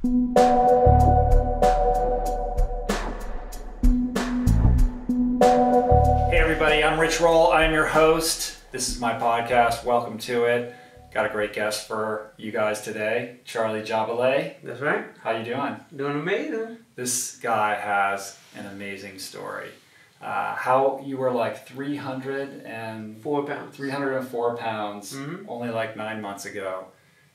Hey everybody, I'm Rich Roll. I'm your host. This is my podcast. Welcome to it. Got a great guest for you guys today, Charlie Jabaley. That's right. How you doing? Doing amazing. This guy has an amazing story. How you were like 304 pounds only like 9 months ago.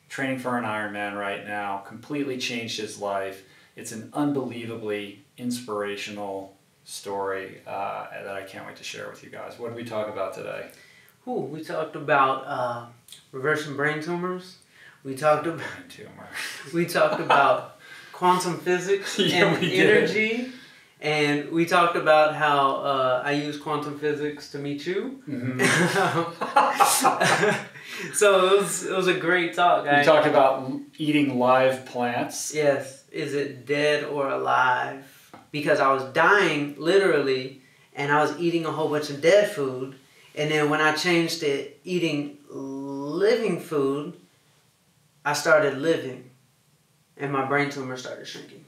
Training for an Ironman right now. Completely changed his life. It's an unbelievably inspirational story that I can't wait to share with you guys. What did we talk about today? We talked about reversing brain tumors. We talked about we talked about quantum physics and energy. And we talked about how I use quantum physics to meet you. So it was a great talk. We talked about eating live plants. Yes. Is it dead or alive? Because I was dying, literally, and I was eating a whole bunch of dead food. And then when I changed to eating living food, I started living. And my brain tumor started shrinking.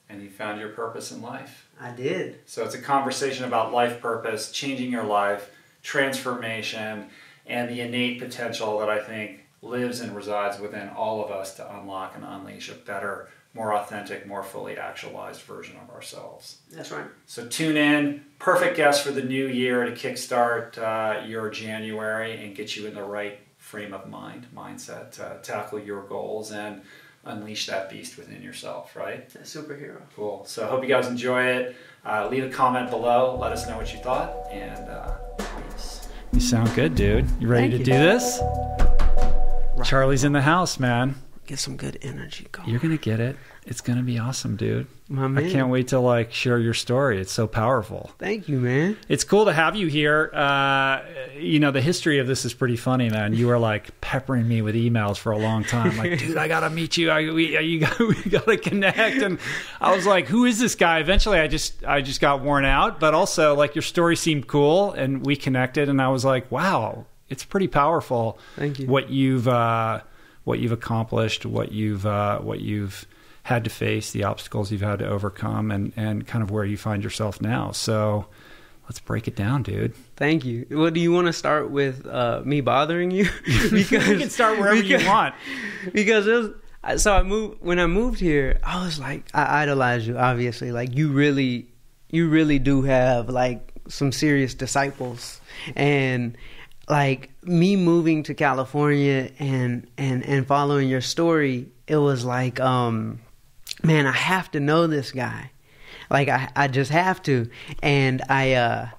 And you found your purpose in life. I did. So it's a conversation about life purpose, changing your life, transformation, and the innate potential that I think lives and resides within all of us to unlock and unleash a better, more authentic, more fully actualized version of ourselves. That's right. So tune in. Perfect guest for the new year to kickstart your January and get you in the right frame of mindset to tackle your goals and unleash that beast within yourself, right? A superhero. Cool. So I hope you guys enjoy it. Leave a comment below. Let us know what you thought. And peace. You sound good, dude. You ready to do this? Right. Charlie's in the house, man. Get some good energy going. You're going to get it. It's going to be awesome, dude. My man. I can't wait to share your story. It's so powerful. Thank you, man. It's cool to have you here. The history of this is pretty funny, man. You were peppering me with emails for a long time. Dude, I got to meet you. We got to connect. And I was like, who is this guy? Eventually, I just got worn out. But also, your story seemed cool, and we connected. And I was like, wow, it's pretty powerful. Thank you. What you've accomplished, what you've had to face, the obstacles you've had to overcome, and kind of where you find yourself now. So let's break it down, dude. Thank you. Well, do you want to start with me bothering you? Because you can start wherever you want. Because when I moved here, I was I idolize you, obviously. You really do have some serious disciples. And me moving to California and following your story, it was man, I have to know this guy. I just have to. And I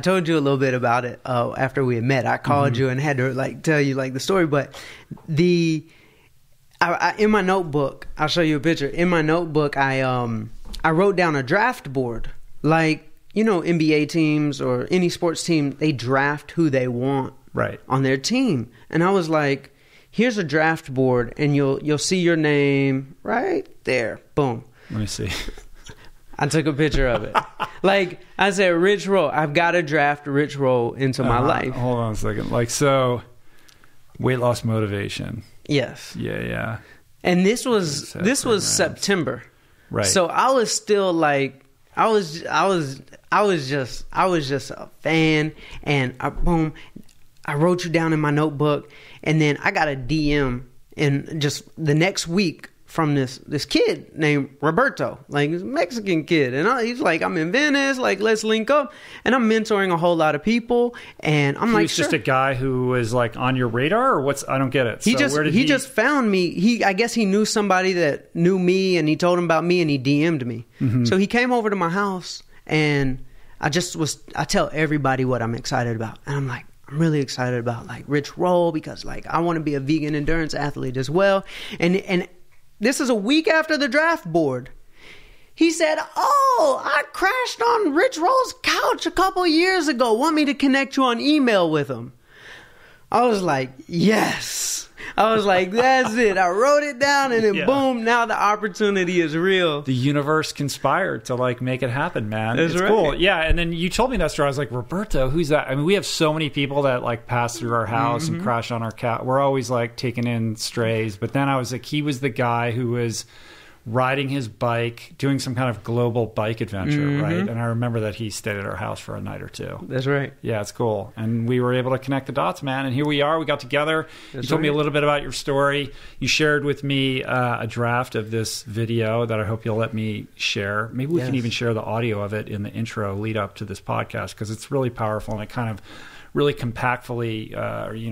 told you a little bit about it after we had met. I called you and had to tell you the story. But in my notebook, I'll show you a picture. In my notebook, I wrote down a draft board. NBA teams or any sports team, they draft who they want on their team. And I was like, here's a draft board, and you'll see your name right there. Boom. Let me see. I took a picture of it. I said, Rich Roll. I've got to draft Rich Roll into my life. Hold on a second. So, weight loss motivation. Yes. Yeah. And this was September. Right. So I was still I was just a fan, and I wrote you down in my notebook, and then I got a DM in just the next week from this kid named Roberto, this Mexican kid, and he's I'm in Venice, let's link up, and I'm mentoring a whole lot of people, and I'm He's just a guy who was on your radar, or what's? I don't get it. He just found me. I guess he knew somebody that knew me, and he told him about me, and he DM'd me. So he came over to my house, and I tell everybody what I'm excited about, and I'm really excited about Rich Roll because I want to be a vegan endurance athlete as well, and this is a week after the draft board. He said, I crashed on Rich Roll's couch a couple years ago. Want me to connect you on email with him? I was like, yes. I was like, that's it. I wrote it down, and then boom, now the opportunity is real. The universe conspired to like make it happen, man. That's it's right. Cool. Yeah, and then you told me that story. I was like, Roberto, who's that? I mean, we have so many people that like pass through our house and crash on our couch. We're always like taking in strays. But then I was like, he was the guy who was riding his bike, doing some kind of global bike adventure, right? And I remember that he stayed at our house for a night or two. That's right. Yeah, it's cool. And we were able to connect the dots, man. And here we are. We got together. You told me a little bit about your story. You shared with me a draft of this video that I hope you'll let me share. Maybe we can even share the audio of it in the intro lead up to this podcast, because it's really powerful and it kind of really compactly,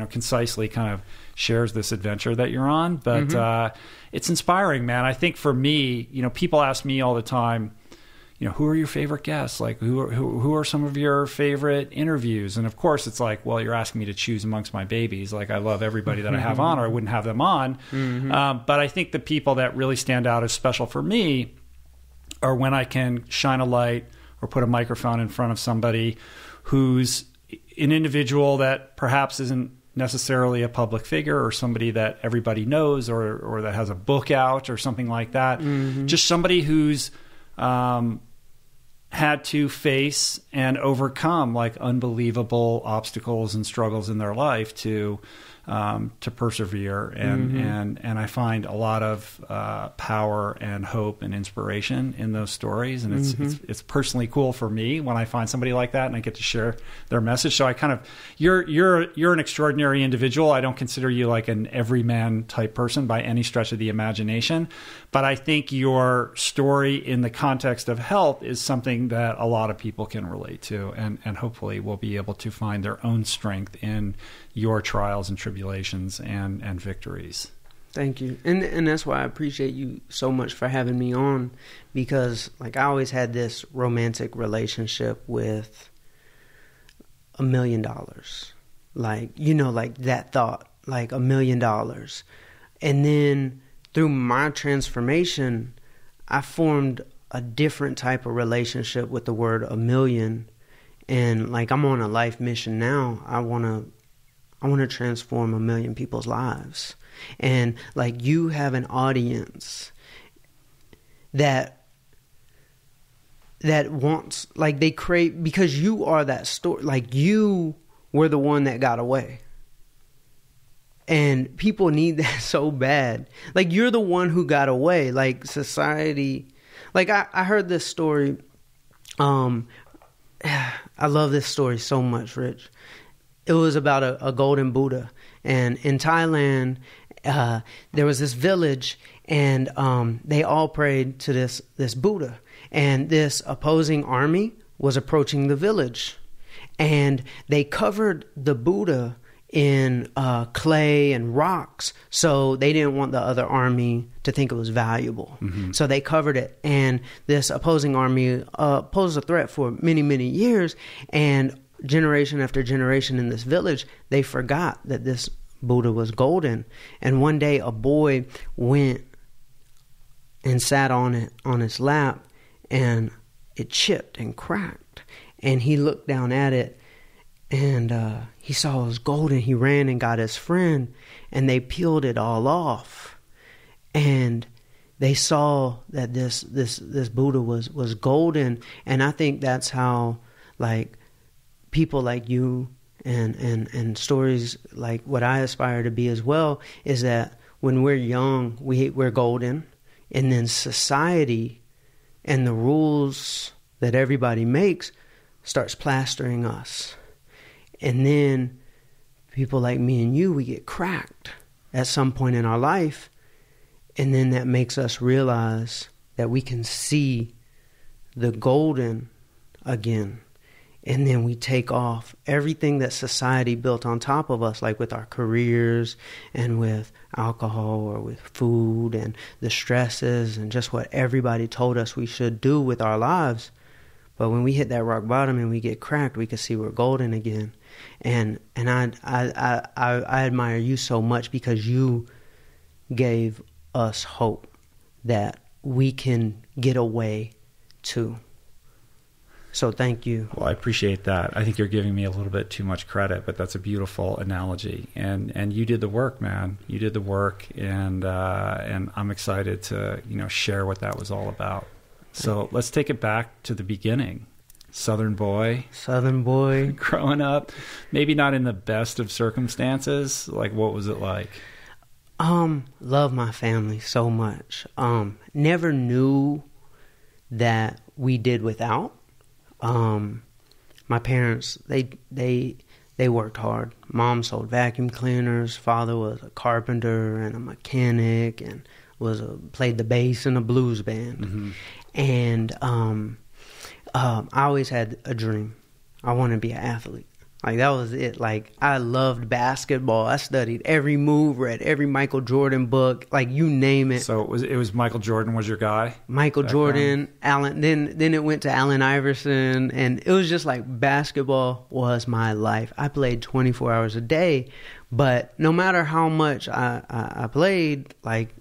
concisely kind of shares this adventure that you're on. But it's inspiring, man. I think for me, people ask me all the time, who are your favorite guests? Like, who are some of your favorite interviews? And of course, it's like, well, you're asking me to choose amongst my babies. Like, I love everybody that I have on, or I wouldn't have them on. But I think the people that really stand out as special for me are when I can shine a light or put a microphone in front of somebody who's an individual that perhaps isn't necessarily a public figure, or somebody that everybody knows, or that has a book out or something like that. Just somebody who's had to face and overcome like unbelievable obstacles and struggles in their life to persevere. And I find a lot of power and hope and inspiration in those stories. And it's personally cool for me when I find somebody like that and I get to share their message. So I kind of, you're an extraordinary individual. I don't consider you like an everyman type person by any stretch of the imagination, but I think your story in the context of health is something that a lot of people can relate to, and hopefully will be able to find their own strength in your trials and tribulations and victories. Thank you. And that's why I appreciate you so much for having me on, because like I always had this romantic relationship with $1 million. Like, like that thought, like $1 million. And then through my transformation, I formed a different type of relationship with the word $1 million. And like, I'm on a life mission now. I want to transform 1 million people's lives. And like, you have an audience that wants, like, they crave, because you are that story. Like, you were the one that got away. And people need that so bad. Like, you're the one who got away. Like, society, like I heard this story. I love this story so much, Rich. It was about a golden Buddha. And in Thailand, there was this village, and they all prayed to this Buddha. And this opposing army was approaching the village. And they covered the Buddha in clay and rocks, so they didn't want the other army to think it was valuable. So they covered it, and this opposing army posed a threat for many, many years, and generation after generation in this village, they forgot that this Buddha was golden. And one day a boy went and sat on it, on his lap, and it chipped and cracked, and he looked down at it, and he saw it was golden. He ran and got his friend, and they peeled it all off. And they saw that this Buddha was golden. And I think that's how, like, people like you and stories like what I aspire to be as well, is that when we're young, we're golden. And then society and the rules that everybody makes starts plastering us. And then people like me and you, we get cracked at some point in our life. And then that makes us realize that we can see the golden again. And then we take off everything that society built on top of us, like with our careers and with alcohol or with food and the stresses and just what everybody told us we should do with our lives. But when we hit that rock bottom and we get cracked, we can see we're golden again. And I admire you so much, because you gave us hope that we can get away too. So thank you. Well, I appreciate that. I think you're giving me a little bit too much credit, but that's a beautiful analogy. And you did the work, man. You did the work, and I'm excited to share what that was all about. So let's take it back to the beginning. Southern boy, growing up, maybe not in the best of circumstances. Like, what was it like? Love my family so much. Never knew that we did without. My parents, they worked hard. Mom sold vacuum cleaners. Father was a carpenter and a mechanic, and played the bass in a blues band. Mm-hmm. And I always had a dream. I wanted to be an athlete. Like, that was it. Like, I loved basketball. I studied every move, read every Michael Jordan book, like, you name it. So it was Michael Jordan was your guy? Michael Jordan, Allen. Then it went to Allen Iverson, and it was just like basketball was my life. I played 24 hours a day, but no matter how much I played, like,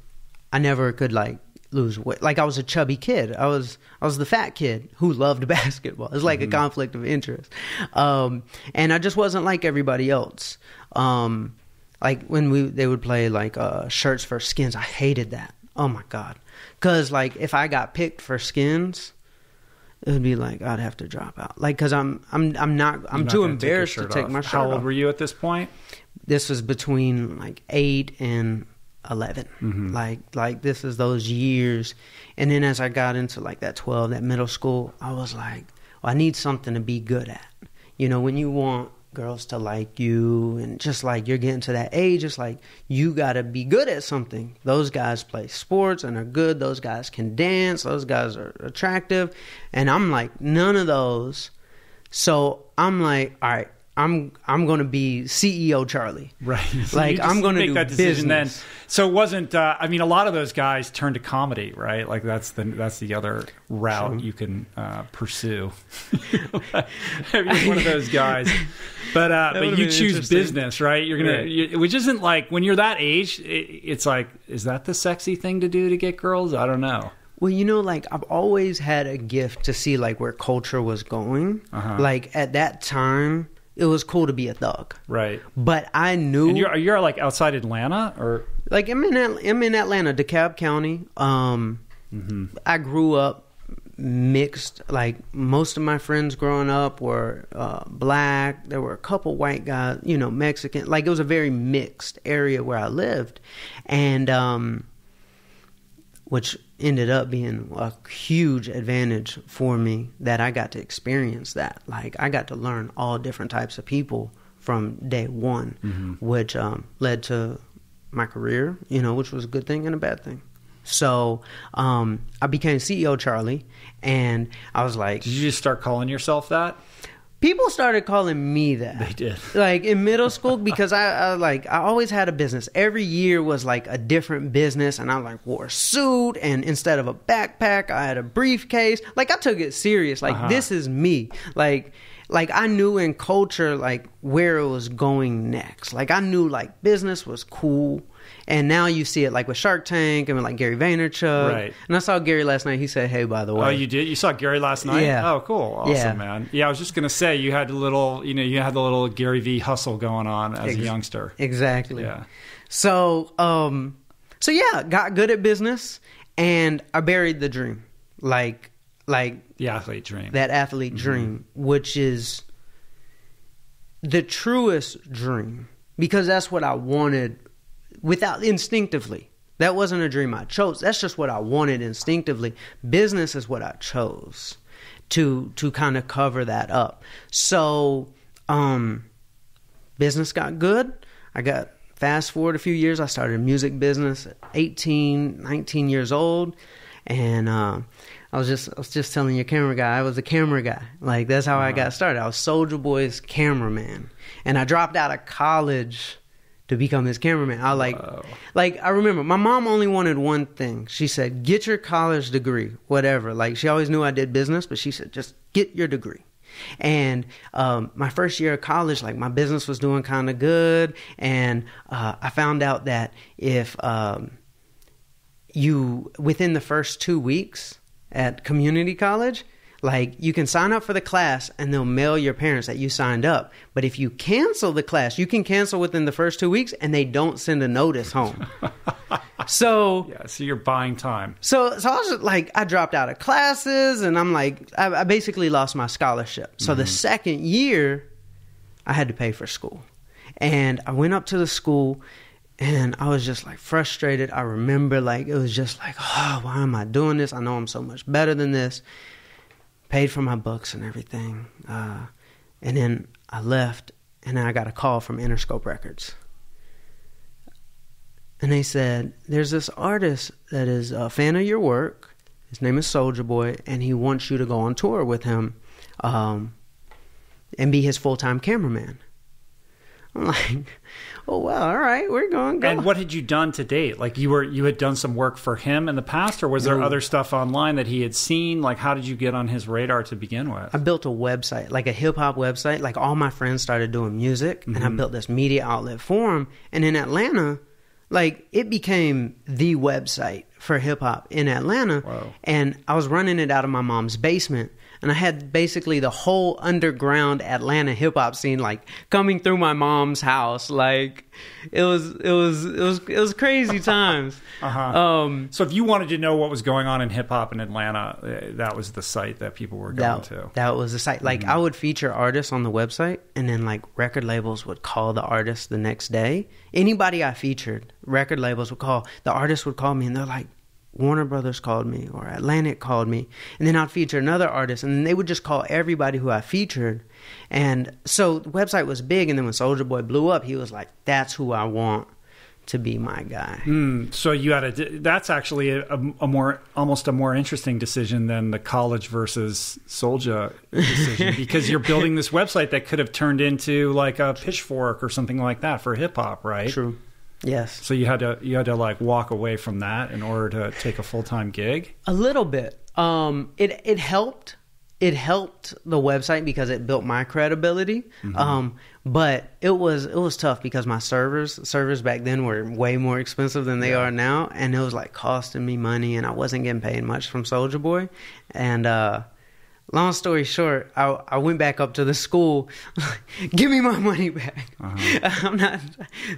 I never could, like, lose weight. Like, I was a chubby kid. I was the fat kid who loved basketball. It's like a conflict of interest. And I just wasn't like everybody else. Like, when they would play like shirts for skins, I hated that. Oh my God. Cause like, if I got picked for skins, it would be like, I'd have to drop out. Like, cause I'm too embarrassed to take my shirt off. How old were you at this point? This was between like 8 and 11. Mm-hmm. Like this is those years. And then as I got into like that 12, that middle school, I was like, well, I need something to be good at. When you want girls to like you, and just like you're getting to that age, it's like you got to be good at something. Those guys play sports and are good. Those guys can dance. Those guys are attractive. And I'm like, none of those. So I'm like, all right, I'm going to be CEO Charlie. Right. So like, I'm going to do that decision business. Then. So it wasn't, a lot of those guys turned to comedy, right? Like, that's the other route you can pursue. Maybe one of those guys. But you choose business, right? You're going to, which isn't like, when you're that age, it's like, is that the sexy thing to do to get girls? I don't know. Well, like, I've always had a gift to see like where culture was going. Uh-huh. Like, at that time, it was cool to be a thug. Right. But I knew... And you're like outside Atlanta, or... Like, I'm in Atlanta, DeKalb County. I grew up mixed. Like, most of my friends growing up were black. There were a couple white guys, Mexican. Like, it was a very mixed area where I lived. And... which ended up being a huge advantage for me, that I got to experience that. Like, I got to learn all different types of people from day one, which led to my career, which was a good thing and a bad thing. So I became CEO Charlie, and I was like... Did you just start calling yourself that? People started calling me that. They did. Like, in middle school, because I always had a business. Every year was like a different business, and I like wore a suit, and instead of a backpack, I had a briefcase. Like, I took it serious. Like, this is me. Like I knew in culture, like, where it was going next. Like, I knew like business was cool. And now you see it like with Shark Tank and with like Gary Vaynerchuk. Right. And I saw Gary last night. He said, hey, by the way. Oh, you did? You saw Gary last night? Yeah. Oh, cool. Awesome, man. Yeah, I was just going to say, you had the little Gary V hustle going on as a youngster. Exactly. Yeah. So yeah, got good at business, and I buried the dream. Like the athlete dream. That athlete dream, which is the truest dream, because that's what I wanted. Without instinctively. That wasn't a dream I chose. That's just what I wanted instinctively. Business is what I chose to kind of cover that up. So business got good. I got fast forward a few years. I started a music business at 18, 19 years old. And I was just telling your camera guy, I was a camera guy. Like, that's how I got started. I was Soulja Boy's cameraman. And I dropped out of college to become his cameraman. I I remember my mom only wanted one thing. She said, get your college degree, whatever. Like, she always knew I did business, but she said, just get your degree. And my first year of college, like, my business was doing kind of good. And I found out that if you, within the first 2 weeks at community college, Like, you can sign up for the class and they'll mail your parents that you signed up. But if you cancel the class, you can cancel within the first 2 weeks and they don't send a notice home. So you're buying time. So I was just like, I dropped out of classes and I'm like, I basically lost my scholarship. So the second year, I had to pay for school. And I went up to the school and I was just like frustrated. I remember like, it was just like, oh, why am I doing this? I know I'm so much better than this. Paid for my books and everything. And then I left and then I got a call from Interscope Records. And they said, there's this artist that is a fan of your work. His name is Soulja Boy, and he wants you to go on tour with him and be his full-time cameraman. I'm like, oh, wow, all right, we're going to go. And what had you done to date? Like, you had done some work for him in the past, or was there other stuff online that he had seen? Like, how did you get on his radar to begin with? I built a website, like a hip-hop website. Like, all my friends started doing music, and I built this media outlet for him. And in Atlanta, like, it became the website for hip-hop in Atlanta. Wow. And I was running it out of my mom's basement. And I had basically the whole underground Atlanta hip-hop scene, like, coming through my mom's house. Like, it was crazy times. So if you wanted to know what was going on in hip-hop in Atlanta, that was the site that people were going to. That was the site. Like, I would feature artists on the website, and then, like, record labels would call the artist the next day. Anybody I featured, record labels would call. The artist would call me, and they're like, Warner Brothers called me or Atlantic called me, and then I'd feature another artist, and then they would just call everybody who I featured. And so the website was big, and then when Soulja Boy blew up, he was like, that's who I want to be my guy. So you had that's actually a more interesting decision than the college versus Soulja decision, because you're building this website that could have turned into like a Pitchfork or something like that for hip hop, right? True. Yes. So you had to like walk away from that in order to take a full-time gig? A little bit. It helped. It helped the website because it built my credibility. But it was tough because my servers back then were way more expensive than they are now, and it was like costing me money, and I wasn't getting paid much from Soulja Boy. And long story short, I went back up to the school. Give me my money back. I'm not.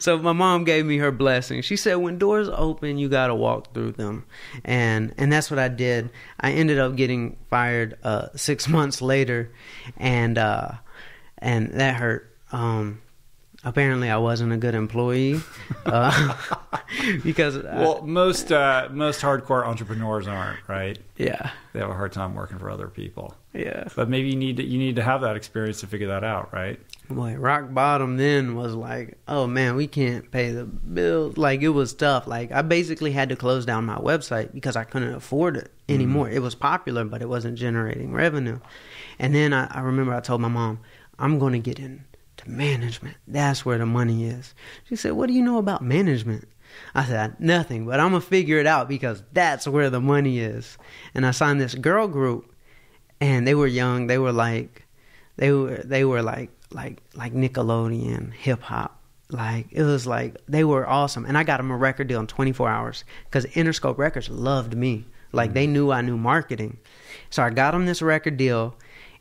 So my mom gave me her blessing. She said, when doors open, you got to walk through them. And that's what I did. I ended up getting fired 6 months later, and that hurt. Apparently, I wasn't a good employee because most hardcore entrepreneurs aren't, right? Yeah, they have a hard time working for other people. Yeah, but maybe you need to have that experience to figure that out, right? Boy, rock bottom then was like, oh man, we can't pay the bills. Like, it was tough. Like, I basically had to close down my website because I couldn't afford it anymore. It was popular, but it wasn't generating revenue. And then I remember I told my mom, I'm going to get into management. That's where the money is. She said, what do you know about management? I said, nothing, but I'm going to figure it out because that's where the money is. And I signed this girl group, and they were young. They were like Nickelodeon hip hop. Like, it was like, they were awesome. And I got them a record deal in 24 hours because Interscope Records loved me. Like, they knew I knew marketing. So I got them this record deal,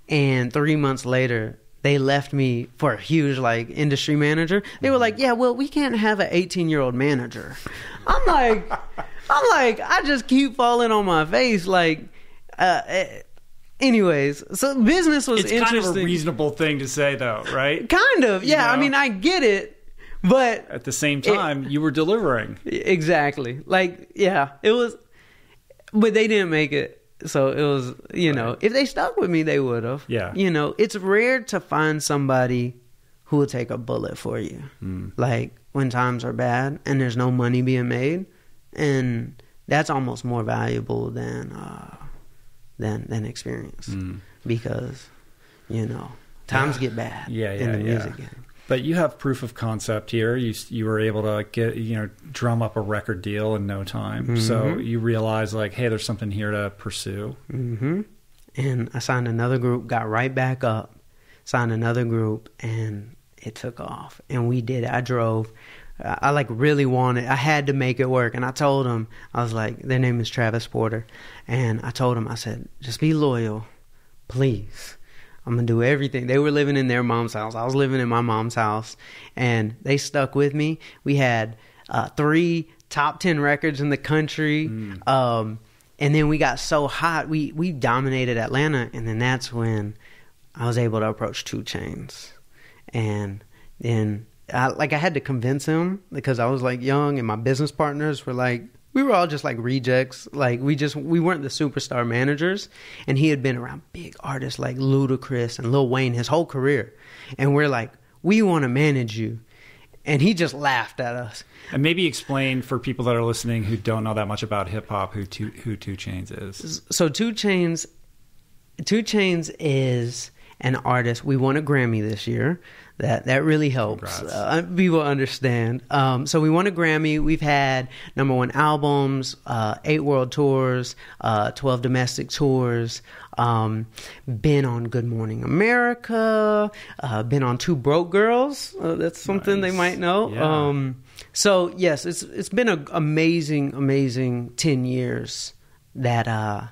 and 3 months later, they left me for a huge, like, industry manager. They were like, yeah, well, we can't have an 18-year-old manager. I'm like, I just keep falling on my face. Like, anyways, so business was interesting. It's kind of a reasonable thing to say, though, right? Kind of, yeah. You know? I mean, I get it, but at the same time, you were delivering. Exactly. Like, yeah, it was, but they didn't make it. So it was, you know, if they stuck with me, they would have. Yeah. You know, it's rare to find somebody who will take a bullet for you. Like, when times are bad and there's no money being made, and that's almost more valuable than experience, because, you know, times get bad in the music game. But you have proof of concept here. You were able to drum up a record deal in no time. So you realize, like, hey, there's something here to pursue. And I signed another group, got right back up, signed another group, and it took off. And we did it. I drove. I had to make it work. And I told them, I was like, their name is Travis Porter. And I told them, I said, just be loyal. please, I'm going to do everything. They were living in their mom's house. I was living in my mom's house, and they stuck with me. We had 3 top 10 records in the country. And then we got so hot, we dominated Atlanta. And then that's when I was able to approach 2 Chainz. And then I had to convince him because I was like young, and my business partners were like, we were all just like rejects. Like we weren't the superstar managers, and he had been around big artists like Ludacris and Lil Wayne his whole career. And we're like, we want to manage you. And he just laughed at us. And maybe explain for people that are listening who don't know that much about hip hop who 2 Chainz is. So 2 Chainz is an artist. We won a Grammy this year. That really helps. People understand. So we won a Grammy. We've had #1 albums, 8 world tours, 12 domestic tours. Been on Good Morning America. Been on 2 Broke Girls. That's something they might know. Yeah. So yes, it's been an amazing 10 years that I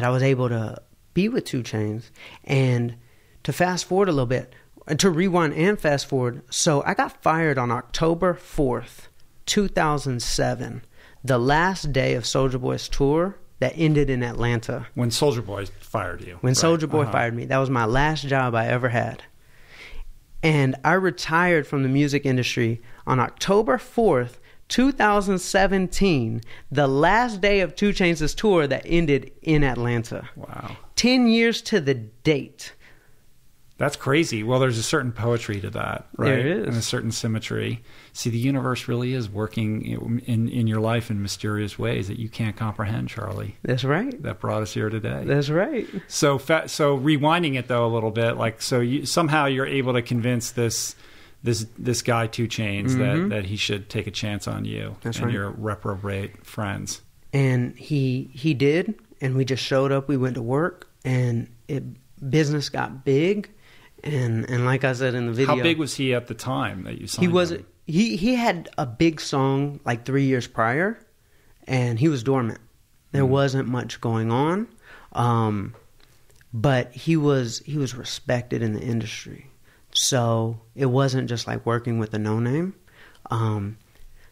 was able to be with 2 Chainz. And to fast forward a little bit, to rewind and fast forward. So I got fired on October 4th, 2007, the last day of Soulja Boy's tour that ended in Atlanta. When Soulja Boy fired you. When Soulja Boy fired me. That was my last job I ever had. And I retired from the music industry on October 4th, 2017, the last day of 2 Chainz' tour that ended in Atlanta. Wow. 10 years to the date. That's crazy. Well, there's a certain poetry to that, right? There is. And a certain symmetry. See, the universe really is working in your life in mysterious ways that you can't comprehend, Charlie. That's right. That brought us here today. That's right. So rewinding it, though, a little bit, like, so somehow you're able to convince this guy, 2 Chainz, that he should take a chance on you. That's and right. your reprobate friends. And he did, and we just showed up. We went to work, and business got big. And like I said in the video, how big was he at the time that you signed him? He had a big song like 3 years prior, and he was dormant. There wasn't much going on, but he was respected in the industry. So it wasn't just like working with a no name.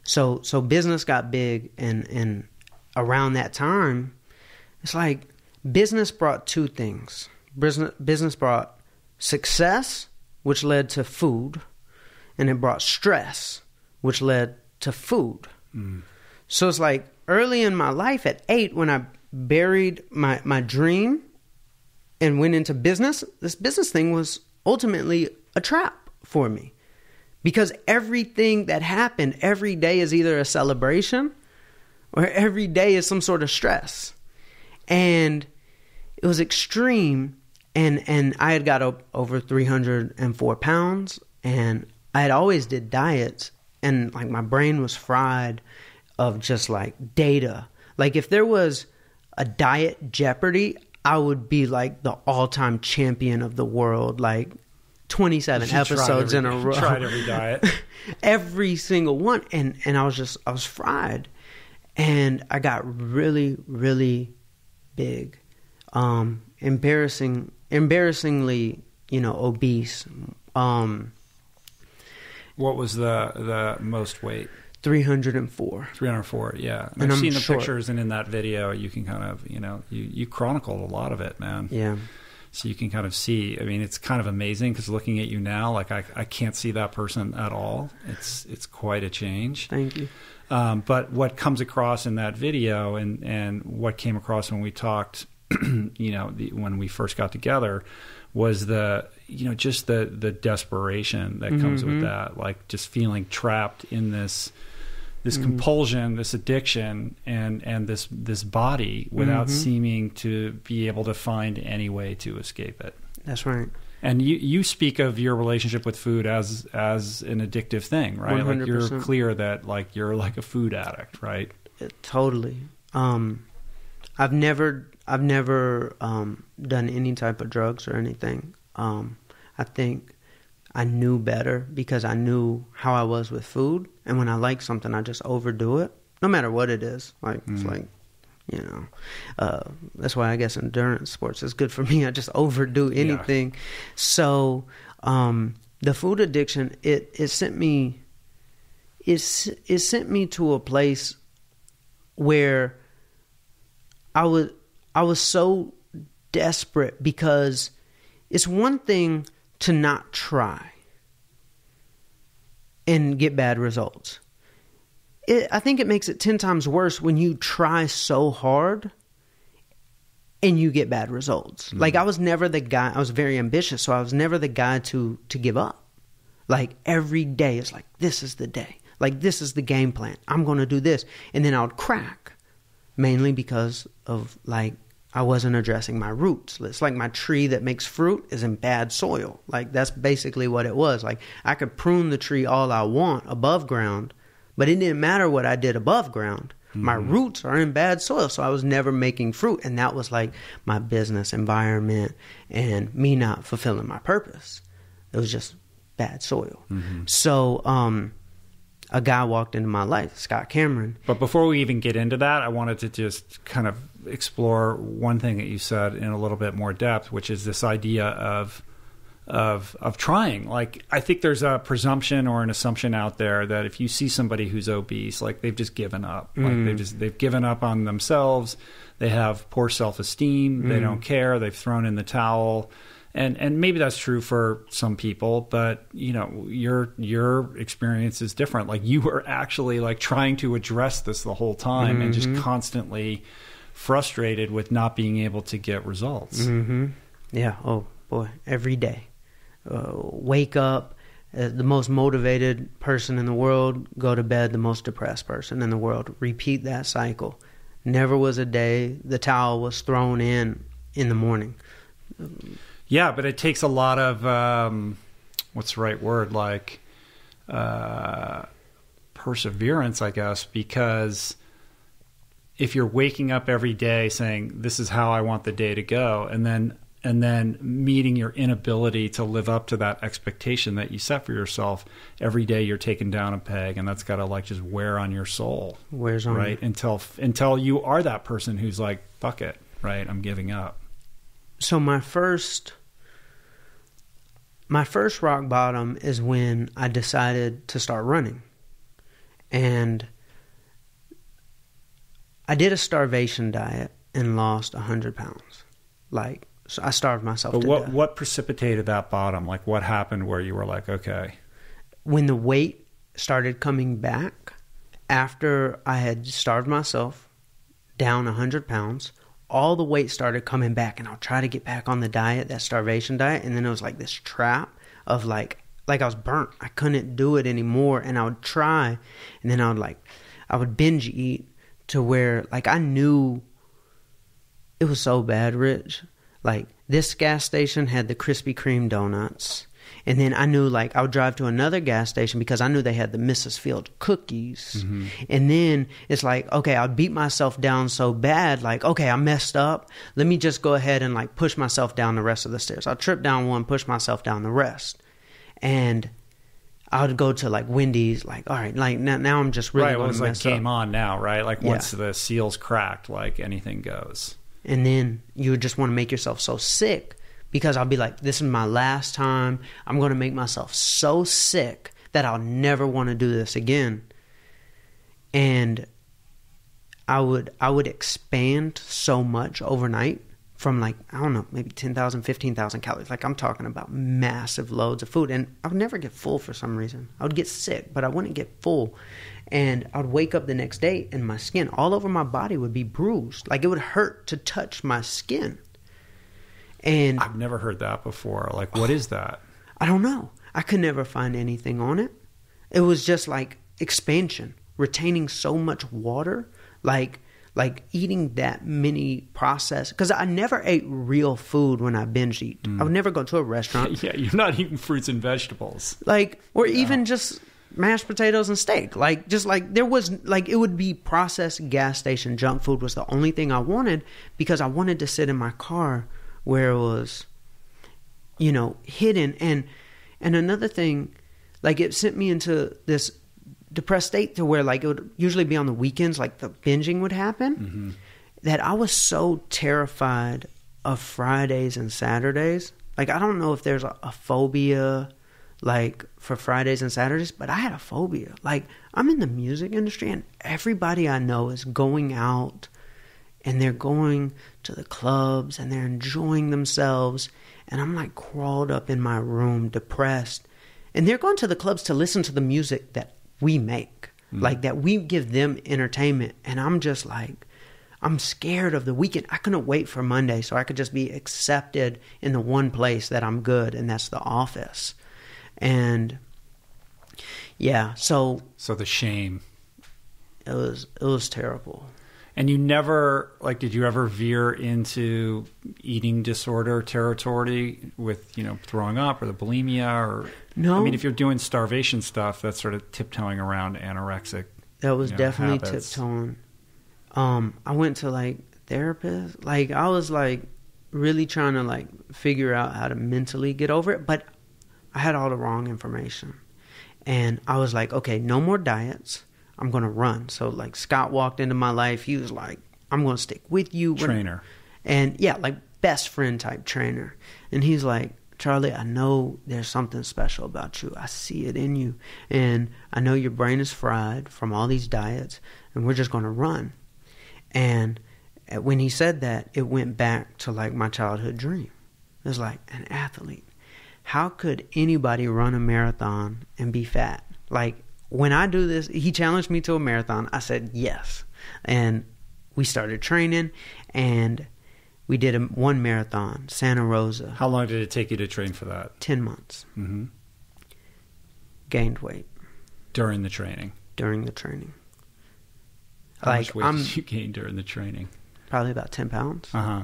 So business got big, and around that time, it's like business brought 2 things. Business brought success, which led to food, and it brought stress, which led to food. So it's like early in my life at 8, when I buried my dream and went into business, this business thing was ultimately a trap for me, because everything that happened every day is either a celebration or every day is some sort of stress. And it was extreme. And I had got over 304 pounds, and I had always did diets, and like my brain was fried of just like data. Like if there was a diet Jeopardy, I would be like the all-time champion of the world, like 27 episodes in a row. Tried every diet. Every single one. And I was fried. And I got really, really big. Embarrassingly, obese. What was the most weight? 304. 304, yeah. And I've I'm seen the short. pictures, and in that video, you can kind of, you chronicled a lot of it, man. Yeah. So you can kind of see, I mean, it's kind of amazing, because looking at you now, like I can't see that person at all. It's quite a change. Thank you. But what comes across in that video, and what came across when we talked, when we first got together, was just the desperation that comes with that, like just feeling trapped in this compulsion, this addiction, and this body without seeming to be able to find any way to escape it. That's right. And you speak of your relationship with food as an addictive thing, right? 100%. Like you're clear that like you're like a food addict, right? Totally. I've never done any type of drugs or anything. I think I knew better because I knew how I was with food, and when I like something, I just overdo it, no matter what it is. Like it's like you know. That's why I guess endurance sports is good for me. I just overdo anything. Yeah. So the food addiction, it sent me to a place where I was so desperate, because it's one thing to not try and get bad results. I think it makes it 10 times worse when you try so hard and you get bad results. Mm-hmm. Like, I was never the guy, I was very ambitious, so I was never the guy to give up. Like, every day is like, this is the day. Like, this is the game plan. I'm going to do this. And then I would crack, mainly because of, like, I wasn't addressing my roots. It's like my tree that makes fruit is in bad soil. Like, that's basically what it was. Like, I could prune the tree all I want above ground, but it didn't matter what I did above ground. Mm-hmm. My roots are in bad soil, so I was never making fruit. And that was like my business environment and me not fulfilling my purpose. It was just bad soil. Mm-hmm. So a guy walked into my life, Scott Cameron. But before we even get into that, I wanted to just kind of explore one thing that you said in a little bit more depth, which is this idea of trying. Like, I think there's a presumption or an assumption out there that if you see somebody who's obese, like, they've just given up. Like, they've given up on themselves. They have poor self-esteem. They don't care. They've thrown in the towel. And maybe that's true for some people, but, you know, your experience is different. Like, you were actually, like, trying to address this the whole time and just constantly frustrated with not being able to get results. Mm-hmm. Yeah. Oh boy, every day. Wake up the most motivated person in the world, go to bed the most depressed person in the world. Repeat that cycle. Never was a day the towel was thrown in the morning. Yeah, but it takes a lot of, what's the right word, like perseverance, I guess, because if you're waking up every day saying, this is how I want the day to go, and then meeting your inability to live up to that expectation that you set for yourself, every day you're taking down a peg, and that's got to, like, just wear on your soul. Wears on. Right? Until you are that person who's like, fuck it, right? I'm giving up. So my first rock bottom is when I decided to start running. And I did a starvation diet and lost 100 pounds. Like, so I starved myself to death. But what precipitated that bottom? Like, what happened where you were like, okay? When the weight started coming back after I had starved myself down 100 pounds, all the weight started coming back, and I'll try to get back on the diet, that starvation diet, and then it was like this trap of like I was burnt. I couldn't do it anymore, and I would try, and then I would binge eat to where, like, I knew it was so bad, Rich. Like, this gas station had the Krispy Kreme donuts. And then I knew, like, I would drive to another gas station because I knew they had the Mrs. Field cookies. Mm-hmm. And then it's like, okay, I beat myself down so bad. Like, okay, I messed up. Let me just go ahead and, like, push myself down the rest of the stairs. I'll trip down one, push myself down the rest. And I would go to, like, Wendy's, like, all right, like, now I'm just really going to mess up. Like, game on now, right? Like, once the seal's cracked, like, anything goes. And then you would just want to make yourself so sick, because I'll be like, this is my last time. I'm going to make myself so sick that I'll never want to do this again. And I would expand so much overnight from, like, I don't know, maybe 10,000, 15,000 calories. Like, I'm talking about massive loads of food. And I would never get full for some reason. I would get sick, but I wouldn't get full. And I would wake up the next day and my skin all over my body would be bruised. Like, it would hurt to touch my skin. And I've never heard that before. Like, what is that? I don't know. I could never find anything on it. It was just like expansion, retaining so much water, like eating that many processed. Because I never ate real food when I binge eat. I would never go to a restaurant. Yeah, you're not eating fruits and vegetables. Like, or even just mashed potatoes and steak. Like, just like there was, like, it would be processed gas station junk food was the only thing I wanted, because I wanted to sit in my car where it was, you know, hidden. And another thing, like, it sent me into this depressed state to where, like, it would usually be on the weekends, like, the binging would happen. Mm-hmm. that I was so terrified of Fridays and Saturdays. Like, I don't know if there's a phobia, like, for Fridays and Saturdays, but I had a phobia. Like, I'm in the music industry, and everybody I know is going out, and they're going to the clubs, and they're enjoying themselves, and I'm, like, crawled up in my room, depressed. And they're going to the clubs to listen to the music that we make, like, that we give them entertainment, and I'm just, like, I'm scared of the weekend. I couldn't wait for Monday so I could just be accepted in the one place that I'm good, and that's the office. And yeah, so the shame. It was terrible. And you never, like, did you ever veer into eating disorder territory with, throwing up or the bulimia or? No. I mean, if you're doing starvation stuff, that's sort of tiptoeing around anorexic. That was definitely habits. tiptoeing. I went to, like, therapists. Like, I was, like, really trying to, like, figure out how to mentally get over it, but I had all the wrong information. And I was like, okay, no more diets. I'm going to run. So, like, Scott walked into my life. He was like, I'm going to stick with you. Trainer. And, yeah, like, best friend type trainer. And he's like, Charlie, I know there's something special about you. I see it in you. And I know your brain is fried from all these diets, and we're just going to run. And when he said that, it went back to, like, my childhood dream. It was like, an athlete. How could anybody run a marathon and be fat? Like, when I do this, he challenged me to a marathon. I said yes. And we started training, and we did one marathon, Santa Rosa. How long did it take you to train for that? 10 months. Mm-hmm. Gained weight. During the training? During the training. How much weight did you gain during the training? Probably about 10 pounds. Uh-huh.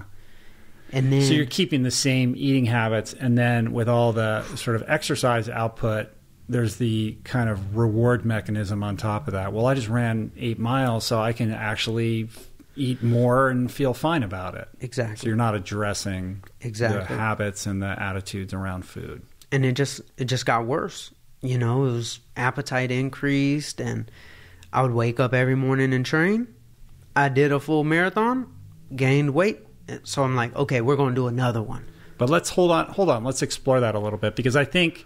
And then, so you're keeping the same eating habits, and then with all the sort of exercise output, there's the kind of reward mechanism on top of that. Well, I just ran 8 miles, so I can actually eat more and feel fine about it. Exactly. So you're not addressing the habits and the attitudes around food. And it just got worse. It was appetite increased, and I would wake up every morning and train. I did a full marathon, gained weight. So I'm like, okay, we're going to do another one. But let's hold on. Let's explore that a little bit, because I think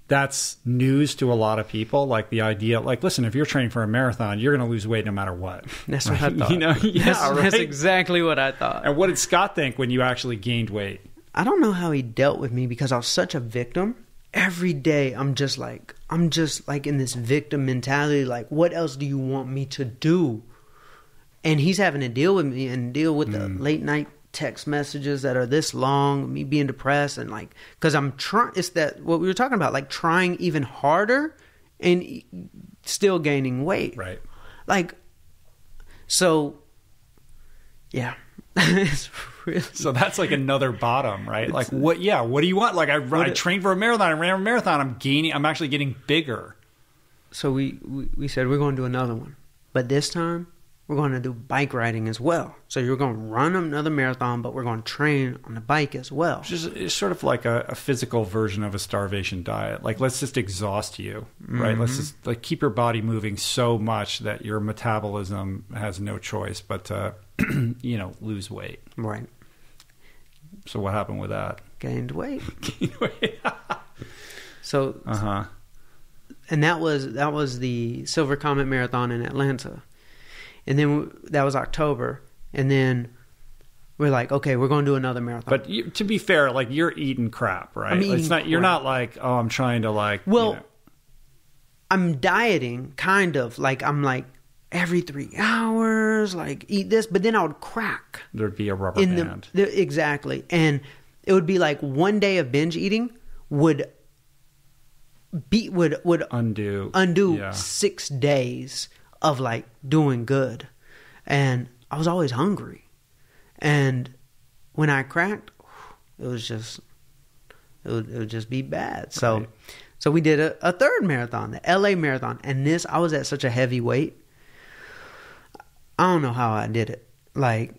that's news to a lot of people. Like the idea, like, listen, if you're training for a marathon, you're going to lose weight no matter what. That's what I thought. That's exactly what I thought. And what did Scott think when you actually gained weight? I don't know how he dealt with me, because I was such a victim. Every day I'm just like in this victim mentality. Like, what else do you want me to do? And he's having to deal with me and deal with the late night text messages that are this long, me being depressed, and like, because I'm trying, it's that what we were talking about, like trying even harder and still gaining weight. Right. Like, so, yeah. It's really, so that's like another bottom, right? Like, what do you want? Like, I trained for a marathon, I ran a marathon, I'm actually getting bigger. So we said we're going to do another one. But this time, we're going to do bike riding as well. So you're going to run another marathon, but we're going to train on the bike as well. It's sort of like a physical version of a starvation diet. Like, let's just exhaust you, right? Let's just like keep your body moving so much that your metabolism has no choice but to, lose weight. Right. So what happened with that? Gained weight. Gained weight. So, and that was the Silver Comet Marathon in Atlanta. And then that was October. And then we're like, okay, we're going to do another marathon. But to be fair, like, you're eating crap, right? I'm eating crap. You're not like, oh, I'm trying to like... Well, I'm dieting, kind of. Like, I'm like, every 3 hours, like, eat this. But then I would crack. There'd be a rubber band. Exactly. And it would be like one day of binge eating would undo 6 days of like doing good. And I was always hungry. And when I cracked, it would just be bad. So right. So we did a third marathon, the LA marathon. And I was at such a heavy weight. I don't know how I did it. Like,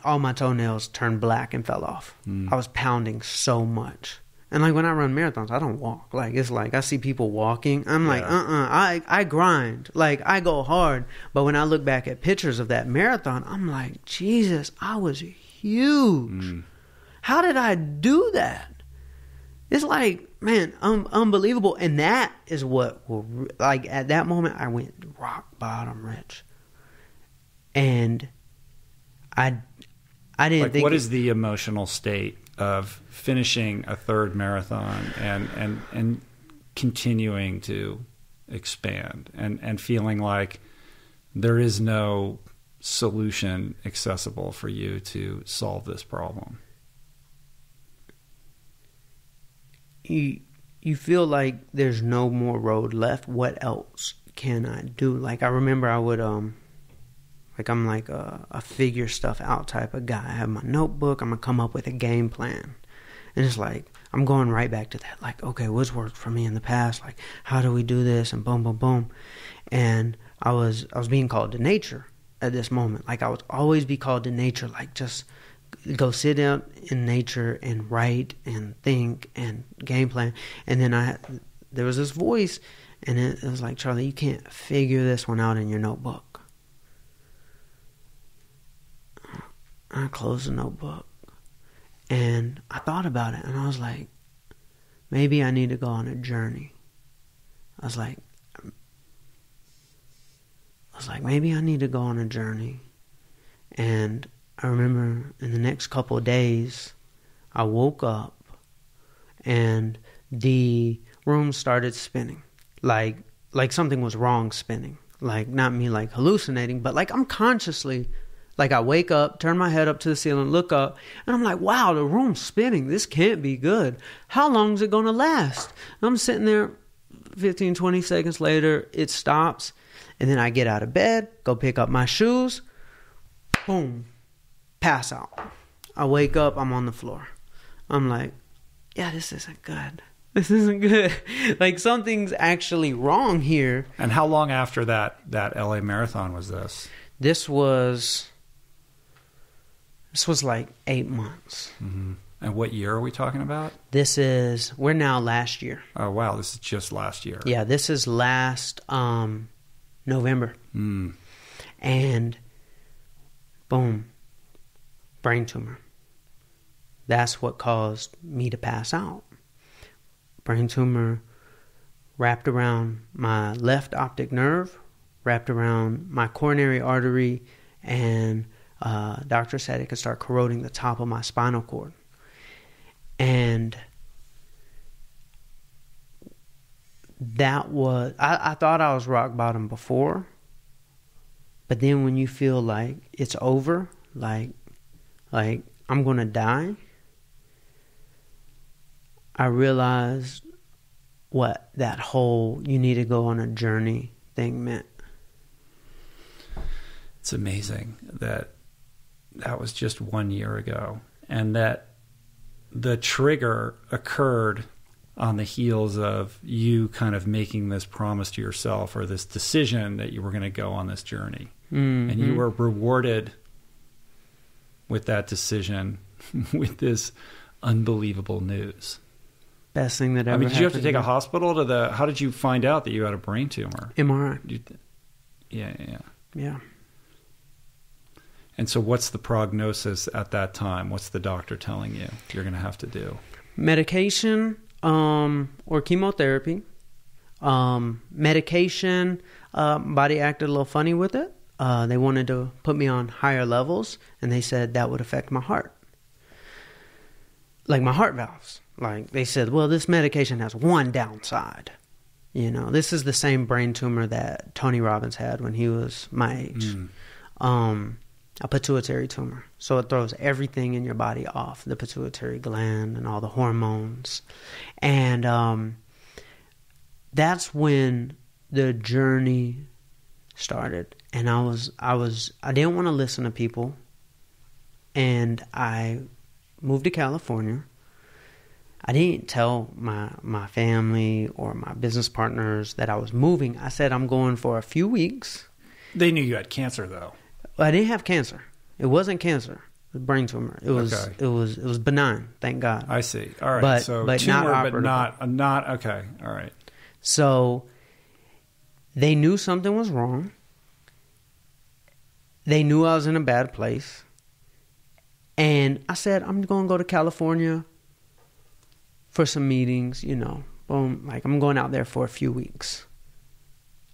all my toenails turned black and fell off. I was pounding so much. And like when I run marathons, I don't walk. Like it's like I see people walking. I'm like, I grind. Like I go hard. But when I look back at pictures of that marathon, I'm like, Jesus, I was huge. How did I do that? It's like, man, unbelievable. And that is what will, like at that moment I went rock bottom, Rich. And I didn't like, think. What is the emotional state of finishing a third marathon and continuing to expand and feeling like there is no solution accessible for you to solve this problem? You feel like there's no more road left. What else can I do? Like I remember I would like I'm like a figure stuff out type of guy. I have my notebook. I'm gonna come up with a game plan, and it's like I'm going right back to that. Like, okay, what's worked for me in the past? Like, how do we do this? And boom, boom, boom. And I was being called to nature at this moment. Like I would always be called to nature. Like just go sit out in nature and write and think and game plan. And then there was this voice, and it was like, Charlie, you can't figure this one out in your notebook. I closed the notebook and I thought about it, and I was like, maybe I need to go on a journey. I was like, maybe I need to go on a journey. And I remember in the next couple of days, I woke up and the room started spinning. Like something was wrong spinning. Like not me like hallucinating, but like I'm consciously, like I wake up, turn my head up to the ceiling, look up, and I'm like, wow, the room's spinning. This can't be good. How long is it going to last? And I'm sitting there 15, 20 seconds later, it stops. And then I get out of bed, go pick up my shoes, boom, pass out. I wake up, I'm on the floor. I'm like, yeah, this isn't good. This isn't good. Like something's actually wrong here. And how long after that LA marathon was this? This was like 8 months. Mm-hmm. And what year are we talking about? We're now last year. Oh, wow. This is just last year. Yeah, this is last November. And boom, brain tumor. That's what caused me to pass out. Brain tumor wrapped around my left optic nerve, wrapped around my coronary artery, and doctor said it could start corroding the top of my spinal cord. And that was, I thought I was rock bottom before, but then when you feel like it's over, like I'm going to die, I realized what that whole you need to go on a journey thing meant. It's amazing that was just 1 year ago, and that the trigger occurred on the heels of you kind of making this promise to yourself, or this decision that you were going to go on this journey. Mm-hmm. And you were rewarded with that decision with this unbelievable news. Best thing that ever happened. Did you have to take a hospital to how did you find out that you had a brain tumor? MRI. Yeah. And so what's the prognosis at that time? What's the doctor telling you you're going to have to do? Medication or chemotherapy. Medication, body acted a little funny with it. They wanted to put me on higher levels, and they said that would affect my heart. Like my heart valves. Like they said, well, this medication has one downside. You know, this is the same brain tumor that Tony Robbins had when he was my age. A pituitary tumor. So it throws everything in your body off, the pituitary gland and all the hormones. And that's when the journey started. And I didn't want to listen to people. And I moved to California. I didn't tell my family or my business partners that I was moving. I said I'm going for a few weeks. They knew you had cancer, though. I didn't have cancer. It wasn't cancer. brain tumor. It was benign, thank God. I see. All right. But tumor, not okay. All right. So they knew something was wrong. They knew I was in a bad place. And I said, I'm going to go to California for some meetings, you know. Boom, like I'm going out there for a few weeks.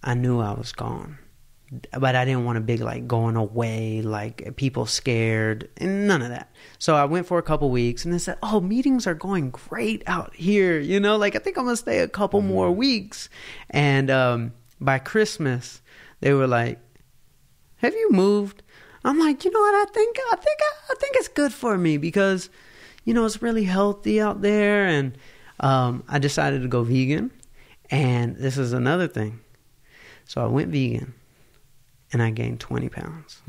I knew I was gone. But I didn't want a big, like, going away, like, people scared, and none of that. So I went for a couple weeks, and they said, oh, meetings are going great out here, you know? Like, I think I'm going to stay a couple more weeks. And by Christmas, they were like, have you moved? I'm like, you know what? I think it's good for me because, you know, it's really healthy out there. And I decided to go vegan. And this is another thing. So I went vegan. And I gained 20 pounds.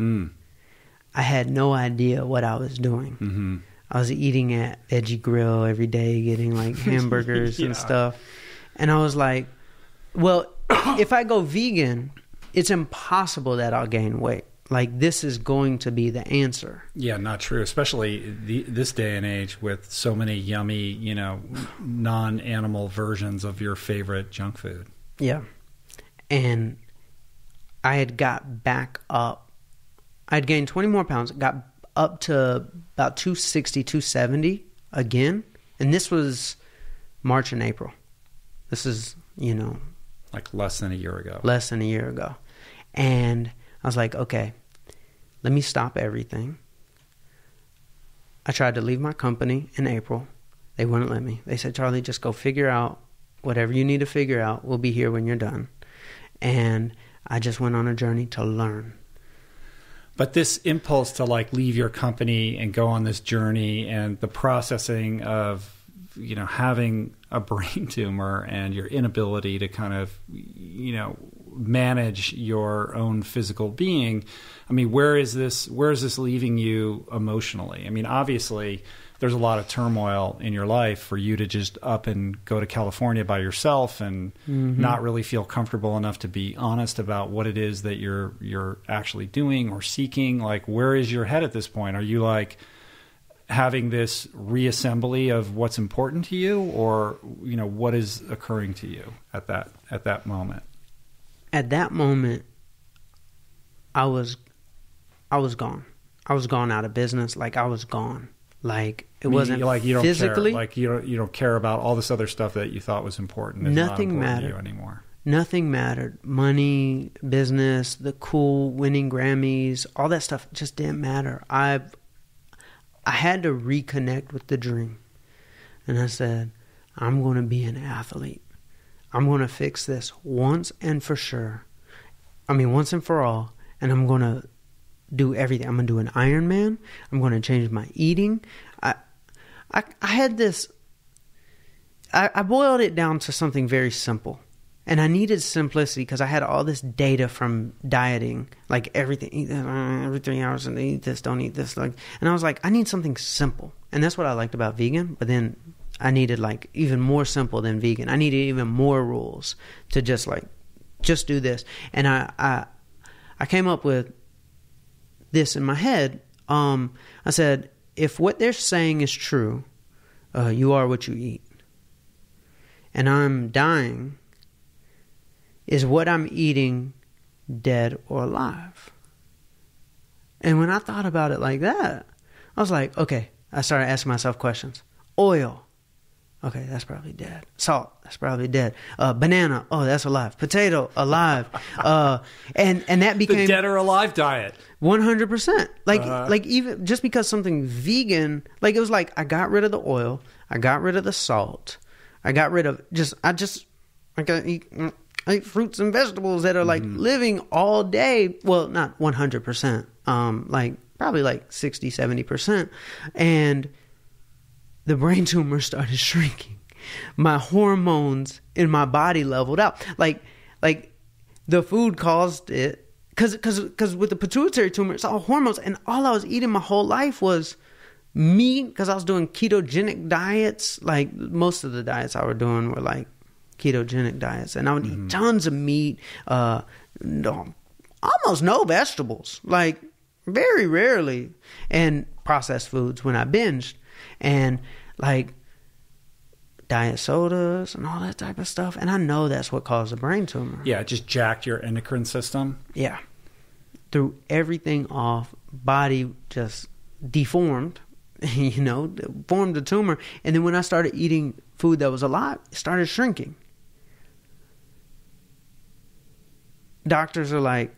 I had no idea what I was doing. Mm-hmm. I was eating at Veggie Grill every day, getting like hamburgers and stuff. And I was like, well, if I go vegan, it's impossible that I'll gain weight. Like, this is going to be the answer. Yeah, not true. Especially this day and age with so many yummy, you know, non-animal versions of your favorite junk food. Yeah. And I had got back up. I'd gained 20 more pounds, got up to about 260, 270 again. And this was March and April. This is, you know. Like less than a year ago. Less than a year ago. And I was like, okay, let me stop everything. I tried to leave my company in April. They wouldn't let me. They said, Charlie, just go figure out whatever you need to figure out. We'll be here when you're done. And I just went on a journey to learn. But this impulse to like leave your company and go on this journey and the processing of, you know, having a brain tumor and your inability to kind of, you know, manage your own physical being. I mean, where is this leaving you emotionally? I mean, obviously there's a lot of turmoil in your life for you to just up and go to California by yourself and not really feel comfortable enough to be honest about what it is that you're actually doing or seeking. Like, where is your head at this point? Are you like having this reassembly of what's important to you, or, you know, what is occurring to you at that moment? At that moment, I was gone. I was gone out of business. Like, I was gone. Like, it wasn't like you don't physically. Care. Like you don't care about all this other stuff that you thought was important. Nothing not important mattered to you anymore. Nothing mattered. Money, business, the cool winning Grammys, all that stuff just didn't matter. I had to reconnect with the dream, and I said, I'm going to be an athlete. I'm going to fix this once and for sure. I mean, once and for all, and I'm going to do everything. I'm going to do an Ironman. I'm going to change my eating. I had this. I boiled it down to something very simple, and I needed simplicity because I had all this data from dieting, like everything, eat every 3 hours and eat this, don't eat this, like. And I was like, I need something simple, and that's what I liked about vegan. But then I needed like even more simple than vegan. I needed even more rules to just do this, and I came up with this in my head. I said, if what they're saying is true, you are what you eat, and I'm dying, is what I'm eating dead or alive? And when I thought about it like that, I was like, okay, I started asking myself questions. Oil, okay, that's probably dead. Salt, that's probably dead. Banana, oh, that's alive. Potato, alive. And that became the dead or alive diet. 100%. Like even just because something vegan, like it was like I got rid of the oil, I got rid of the salt, I got rid of I eat fruits and vegetables that are like living all day. Well, not 100%. Like probably like 60, 70%. And the brain tumor started shrinking. My hormones in my body leveled out. Like the food caused it. Because with the pituitary tumor, it's all hormones. And all I was eating my whole life was meat, because I was doing ketogenic diets. Like most of the diets I was doing were like ketogenic diets. And I would eat tons of meat, almost no vegetables. Like very rarely, and processed foods when I binged, and like diet sodas and all that type of stuff. And I know that's what caused the brain tumor. Yeah, it just jacked your endocrine system. Yeah. Threw everything off, body just deformed, formed a tumor. And then when I started eating food that was alive, it started shrinking. Doctors are like,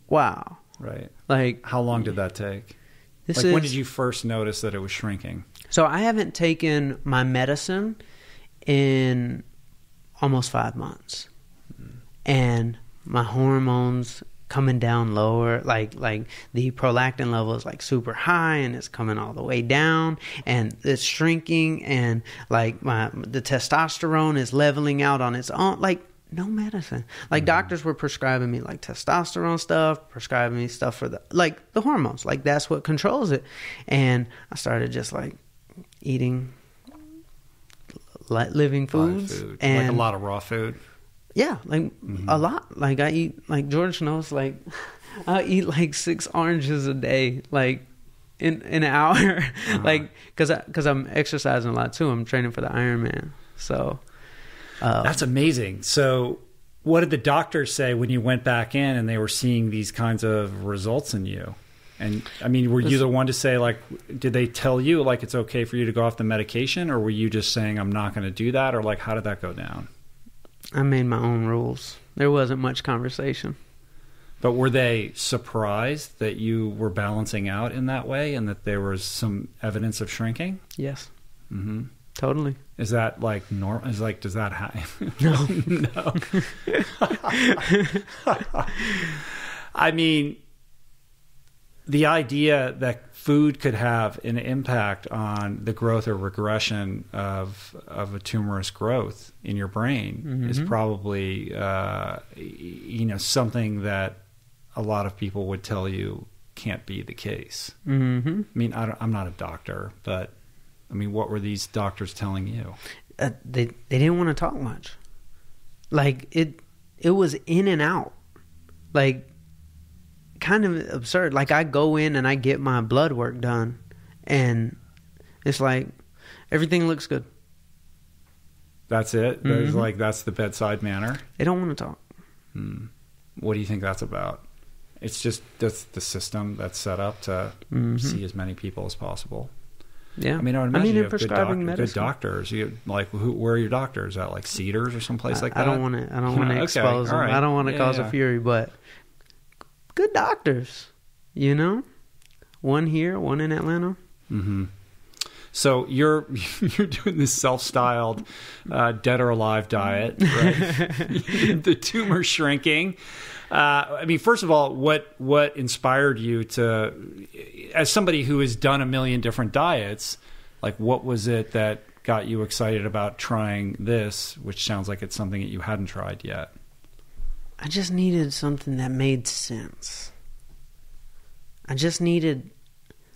wow. Right. Like, how long did that take? When did you first notice that it was shrinking? So I haven't taken my medicine in almost 5 months. And my hormones coming down lower, like the prolactin level is like super high and it's coming all the way down and it's shrinking, and like the testosterone is leveling out on its own. Like, no medicine. Like, doctors were prescribing me like testosterone stuff, prescribing me stuff for the hormones. Like, that's what controls it. And I started just like eating living foods, and like a lot of raw food. Yeah, like a lot. Like, I eat, like George knows, like I eat like 6 oranges a day, like in an hour, like because I'm exercising a lot too. I'm training for the Ironman, so. That's amazing. So what did the doctors say when you went back in and they were seeing these kinds of results in you? And I mean, were you the one to say, like, did they tell you like it's okay for you to go off the medication, or were you just saying I'm not going to do that, or like how did that go down? I made my own rules. There wasn't much conversation. But were they surprised that you were balancing out in that way and that there was some evidence of shrinking? Yes. Mm-hmm. Totally. Is that like normal? Is like, does that happen? No. No. I mean, the idea that food could have an impact on the growth or regression of a tumorous growth in your brain is probably, something that a lot of people would tell you can't be the case. Mm-hmm. I mean, I'm not a doctor, but I mean, what were these doctors telling you? They didn't want to talk much. Like, it was in and out. Like, kind of absurd. Like, I go in and I get my blood work done, and it's like everything looks good. That's it? That's the bedside manner? They don't want to talk. What do you think that's about? It's just that's the system that's set up to see as many people as possible. Yeah, I mean, I would imagine you have prescribing good doctors. You like where are your doctors at? Like Cedars or someplace like that? I don't want to expose them. Right. I don't want to cause a fury, but good doctors. One here, one in Atlanta. Mm-hmm. So you're doing this self-styled dead or alive diet, right? The tumor shrinking. I mean, first of all, what inspired you to, as somebody who has done a million different diets, like what was it that got you excited about trying this, which sounds like it's something that you hadn't tried yet? I just needed something that made sense. I just needed,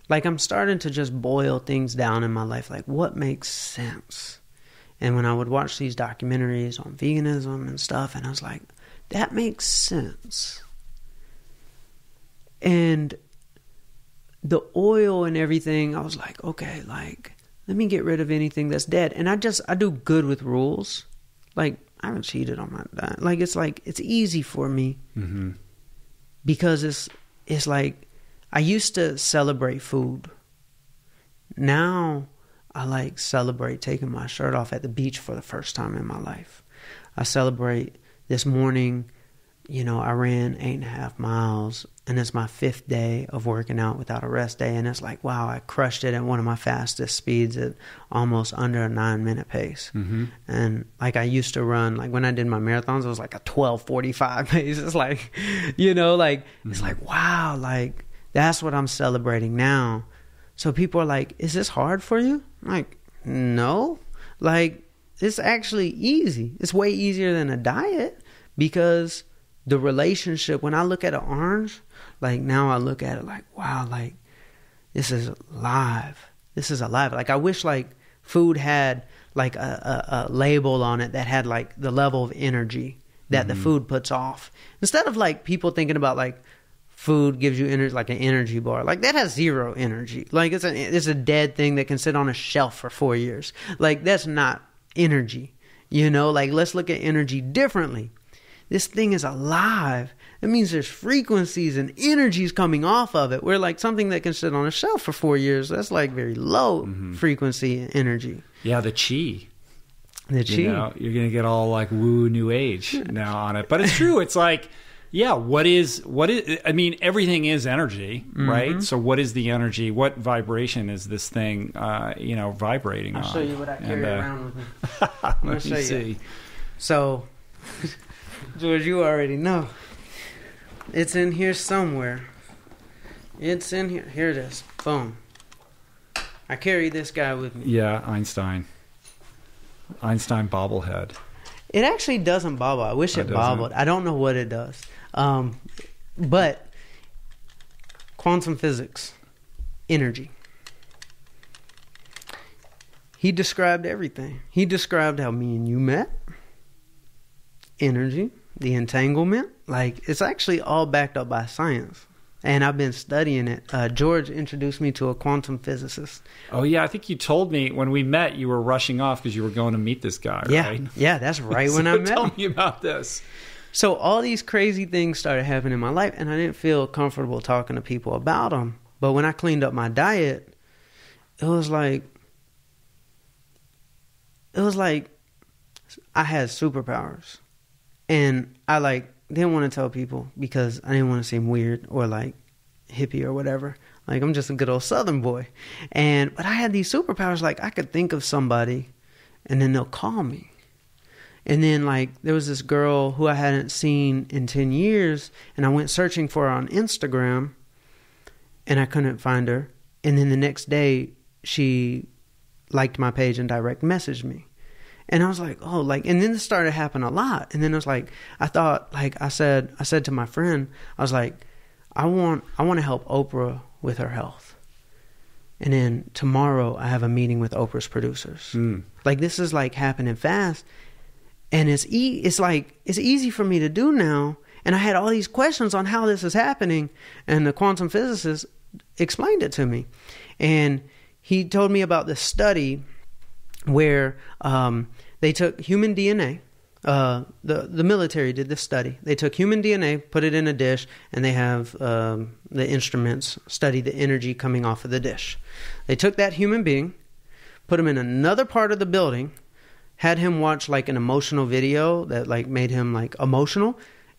like, I'm starting to just boil things down in my life. Like, what makes sense? And when I would watch these documentaries on veganism and stuff, and I was like, that makes sense. And the oil and everything, I was like, okay, like, let me get rid of anything that's dead. And I do good with rules. Like, I haven't cheated on my diet. Like, it's easy for me. Mm-hmm. Because it's like, I used to celebrate food. Now, I like celebrate taking my shirt off at the beach for the first time in my life. I celebrate this morning, I ran 8.5 miles, and it's my 5th day of working out without a rest day. And it's like, wow, I crushed it at one of my fastest speeds at almost under a 9-minute pace. Mm-hmm. And like, I used to run, like when I did my marathons, it was like a 12:45 pace. It's like, it's like, wow, like that's what I'm celebrating now. So people are like, is this hard for you? I'm like, no, like it's actually easy. It's way easier than a diet, because the relationship, when I look at an orange, like now I look at it like, wow, like this is alive. This is alive. Like I wish like food had like a label on it that had like the level of energy that the food puts off. Instead of like people thinking about like food gives you energy, like an energy bar. Like, that has zero energy. Like, it's a dead thing that can sit on a shelf for 4 years. Like, that's not energy. Like, let's look at energy differently. This thing is alive. That means there's frequencies and energies coming off of it. We're like something that can sit on a shelf for 4 years. That's like very low frequency energy. Yeah, the chi. The chi. You're going to get all like woo new age now on it. But it's true. It's like, yeah, what is, I mean, everything is energy, right? So what is the energy? What vibration is this thing, vibrating on? I'll show you what I carry around with me. Let me see. So, George, you already know. It's in here somewhere. It's in here. Here it is. Boom. I carry this guy with me. Yeah, Einstein bobblehead. It actually doesn't bobble. I wish it bobbled. I don't know what it does. But quantum physics, energy. He described everything. He described how me and you met. Energy. The entanglement, like, it's actually all backed up by science, and I've been studying it. George introduced me to a quantum physicist. Oh yeah, I think you told me when we met you were rushing off because you were going to meet this guy, right? Yeah, that's right. When I met tell him. Me about this. So all these crazy things started happening in my life, and I didn't feel comfortable talking to people about them. But when I cleaned up my diet, it was like I had superpowers. And I didn't want to tell people because I didn't want to seem weird or like hippie or whatever. Like, I'm just a good old Southern boy. But I had these superpowers. Like, I could think of somebody and then they'll call me. And then there was this girl who I hadn't seen in 10 years, and I went searching for her on Instagram and I couldn't find her. And then the next day she liked my page and direct messaged me. And I was like, and then this started happening a lot. And then it was like, I thought, I said to my friend, I was like, I want to help Oprah with her health. And then tomorrow I have a meeting with Oprah's producers. This is happening fast. And it's easy for me to do now. And I had all these questions on how this is happening. And the quantum physicist explained it to me. And he told me about this study where they took human DNA. The military did this study. They took human DNA, put it in a dish, and they have the instruments study the energy coming off of the dish. They took that human being, put him in another part of the building, had him watch an emotional video that made him emotional,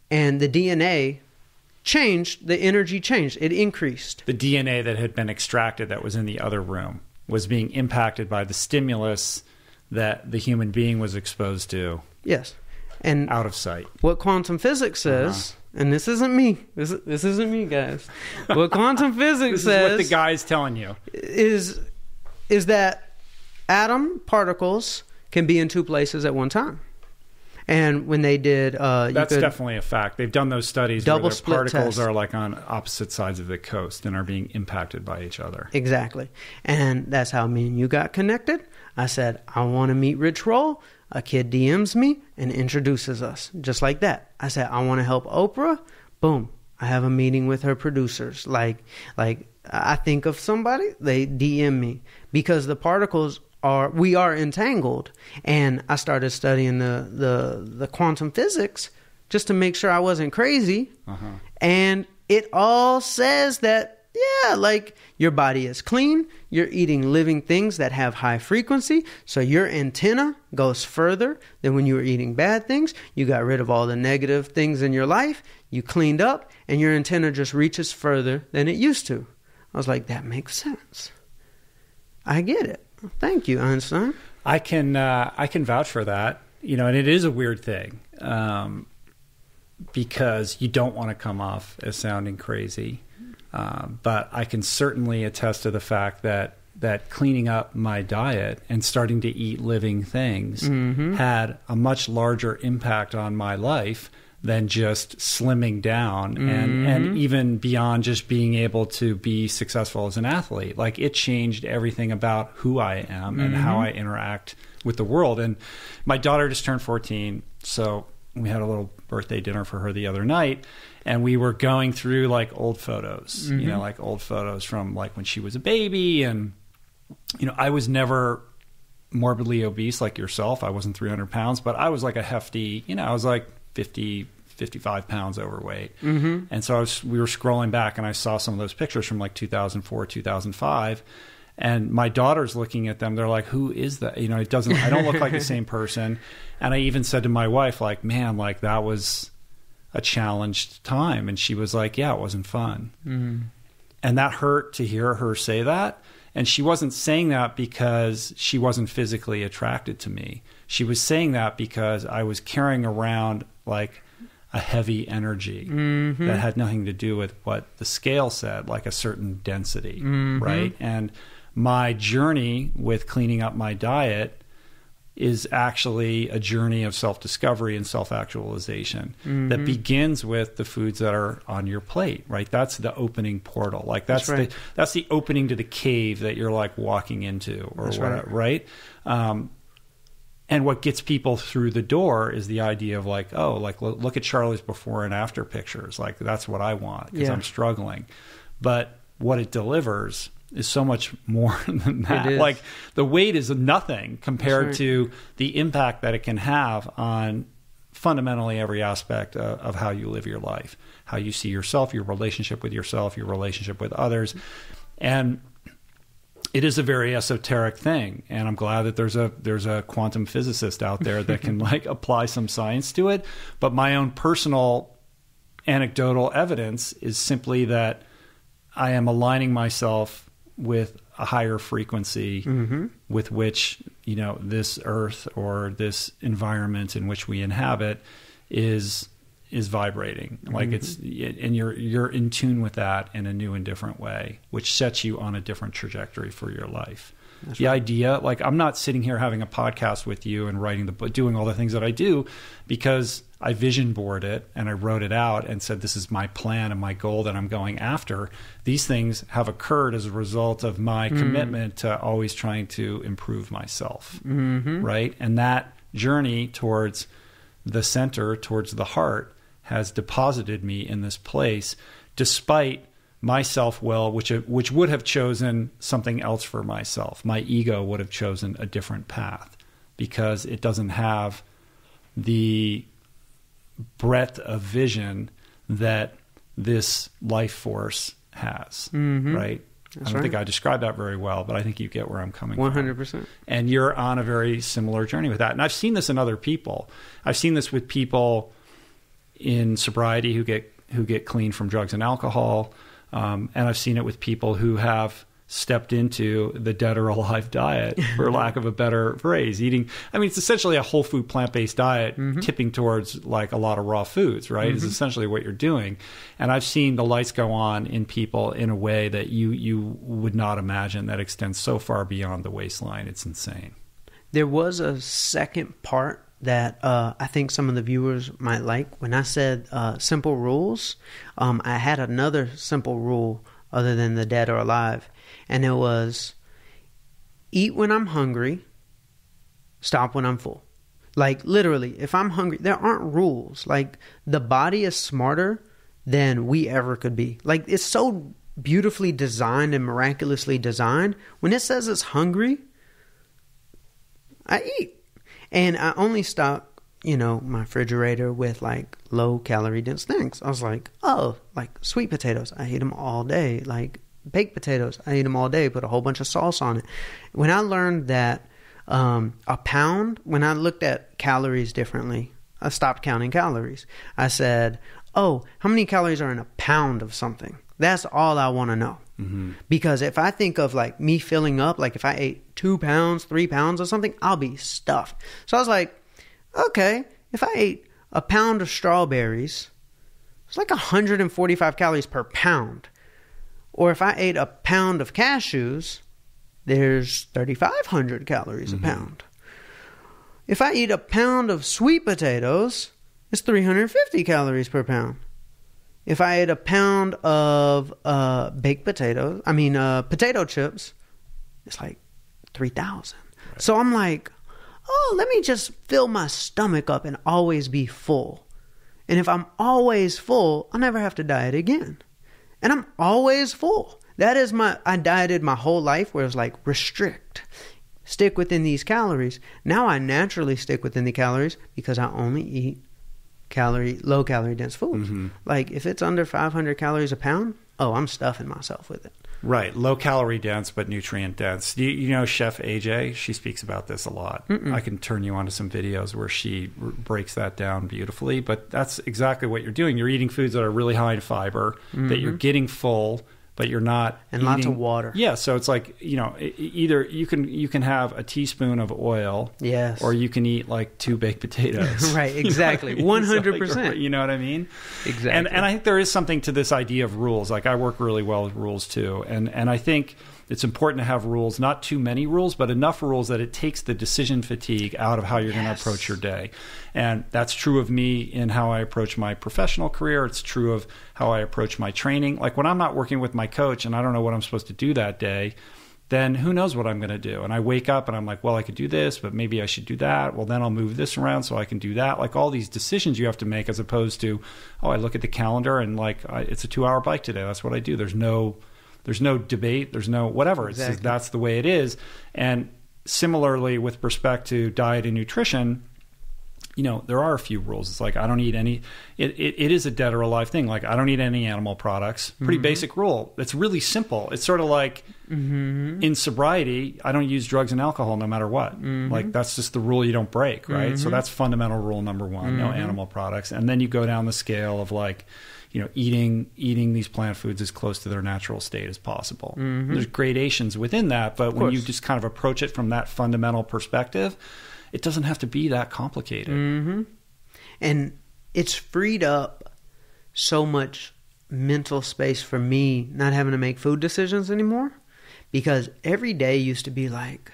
and the DNA changed, the energy changed, it increased. The DNA that had been extracted that was in the other room was being impacted by the stimulus that the human being was exposed to. Yes. And out of sight. What quantum physics says, and this isn't me. This isn't me, guys. What quantum physics says... This is what the guy's telling you. Is that atom particles can be in two places at one time. And when they did... That's definitely a fact. They've done those studies where the particles test. are on opposite sides of the coast and are being impacted by each other. Exactly. And that's how me and you got connected. I said, I want to meet Rich Roll. A kid DMs me and introduces us. Just like that. I said, I want to help Oprah. Boom. I have a meeting with her producers. I think of somebody, they DM me. Because the particles... we are entangled. And I started studying the quantum physics just to make sure I wasn't crazy. And it all says that, your body is clean. You're eating living things that have high frequency. So your antenna goes further than when you were eating bad things. You got rid of all the negative things in your life. You cleaned up and your antenna just reaches further than it used to. I was like, that makes sense. I get it. Thank you, Einstein. I can vouch for that. And it is a weird thing because you don't want to come off as sounding crazy. But I can certainly attest to the fact that cleaning up my diet and starting to eat living things had a much larger impact on my life than just slimming down and even beyond just being able to be successful as an athlete. It changed everything about who I am and how I interact with the world. And my daughter just turned 14, so we had a little birthday dinner for her the other night, and we were going through like old photos, you know, like old photos from like when she was a baby. And, you know, I was never morbidly obese like yourself. I wasn't 300 pounds, but I was like a hefty, you know, I was like 55 pounds overweight. And so we were scrolling back and I saw some of those pictures from like 2004, 2005. And my daughter's looking at them. They're like, who is that? You know, I don't look like the same person. And I even said to my wife, like, man, like that was a challenged time. And she was like, yeah, it wasn't fun. And that hurt to hear her say that. And she wasn't saying that because she wasn't physically attracted to me. She was saying that because I was carrying around like a heavy energy that had nothing to do with what the scale said, like a certain density, right? And my journey with cleaning up my diet is actually a journey of self-discovery and self-actualization that begins with the foods that are on your plate, right? That's the opening portal. Like that's the opening to the cave that you're like walking into or whatever, right? And what gets people through the door is the idea of like, oh, like look at Charlie's before and after pictures. Like that's what I want because I'm struggling. But what it delivers is so much more than that. Like the weight is nothing compared to the impact that it can have on fundamentally every aspect of how you live your life, how you see yourself, your relationship with yourself, your relationship with others. And it is a very esoteric thing. And I'm glad that there's a quantum physicist out there that can like apply some science to it. But my own personal anecdotal evidence is simply that I am aligning myself with a higher frequency with which, you know, this earth or this environment in which we inhabit is vibrating. Like it's, and you're in tune with that in a new and different way, which sets you on a different trajectory for your life. That's the idea, like I'm not sitting here having a podcast with you and writing the book, doing all the things that I do because I vision board it and I wrote it out and said, this is my plan and my goal that I'm going after. These things have occurred as a result of my commitment to always trying to improve myself. Right. And that journey towards the center, towards the heart, has deposited me in this place despite my self-will, which would have chosen something else for myself. My ego would have chosen a different path because it doesn't have the breadth of vision that this life force has, right? I don't think I described that very well, but I think you get where I'm coming 100%. from. And you're on a very similar journey with that. And I've seen this in other people. I've seen this with people in sobriety who get clean from drugs and alcohol. And I've seen it with people who have stepped into the dead or alive diet, for lack of a better phrase. Eating, I mean, it's essentially a whole food plant-based diet tipping towards like a lot of raw foods, right? Is essentially what you're doing. And I've seen the lights go on in people in a way that you would not imagine, that extends so far beyond the waistline. It's insane. There was a second part that I think some of the viewers might like. When I said simple rules, I had another simple rule other than the dead or alive. And it was, eat when I'm hungry, stop when I'm full. Like literally, if I'm hungry, there aren't rules. Like the body is smarter than we ever could be. Like it's so beautifully designed and miraculously designed. When it says it's hungry, I eat. And I only stock, you know, my refrigerator with like low calorie dense things. I was like, oh, like sweet potatoes. I eat them all day. Like baked potatoes. I eat them all day. Put a whole bunch of sauce on it. When I learned that a pound, when I looked at calories differently, I stopped counting calories. I said, oh, how many calories are in a pound of something? That's all I want to know. Because if I think of like me filling up, like if I ate 2 pounds, 3 pounds of something, I'll be stuffed. So I was like, okay, if I ate a pound of strawberries, it's like 145 calories per pound. Or if I ate a pound of cashews, there's 3,500 calories a pound. If I eat a pound of sweet potatoes, it's 350 calories per pound. If I ate a pound of baked potatoes, potato chips, it's like 3,000. Right. So I'm like, oh, let me just fill my stomach up and always be full. And if I'm always full, I'll never have to diet again. And I'm always full. That is I dieted my whole life where it was like restrict, stick within these calories. Now I naturally stick within the calories because I only eat low calorie dense foods. Mm-hmm. Like if it's under 500 calories a pound, I'm stuffing myself with it. Right. Low calorie dense, but nutrient dense. You know Chef AJ? She speaks about this a lot. I can turn you on to some videos where she breaks that down beautifully. But that's exactly what you're doing. You're eating foods that are really high in fiber, that you're getting full, but you're not and lots of water. Yeah, so it's like, either you can have a teaspoon of oil, yes, or you can eat like 2 baked potatoes. Right, exactly. 100%. You know what I mean? Exactly. And I think there is something to this idea of rules. Like I work really well with rules too. And I think it's important to have rules, not too many rules, but enough rules that it takes the decision fatigue out of how you're going to approach your day. And that's true of me in how I approach my professional career. It's true of how I approach my training. Like when I'm not working with my coach and I don't know what I'm supposed to do that day, then who knows what I'm going to do. And I wake up and I'm like, well, I could do this, but maybe I should do that. Well, then I'll move this around so I can do that. Like all these decisions you have to make, as opposed to, I look at the calendar and like, it's a 2-hour bike today. That's what I do. There's no debate. There's no whatever. It's just, that's the way it is. And similarly, with respect to diet and nutrition, there are a few rules. It's like I don't eat any. It is a dead or alive thing. Like I don't eat any animal products. Pretty basic rule. It's really simple. It's sort of like in sobriety, I don't use drugs and alcohol no matter what. Like that's just the rule you don't break, right? So that's fundamental rule number one. No animal products. And then you go down the scale of like, eating these plant foods as close to their natural state as possible. There's gradations within that, but when you just kind of approach it from that fundamental perspective, it doesn't have to be that complicated. And it's freed up so much mental space for me not having to make food decisions anymore, because every day used to be like,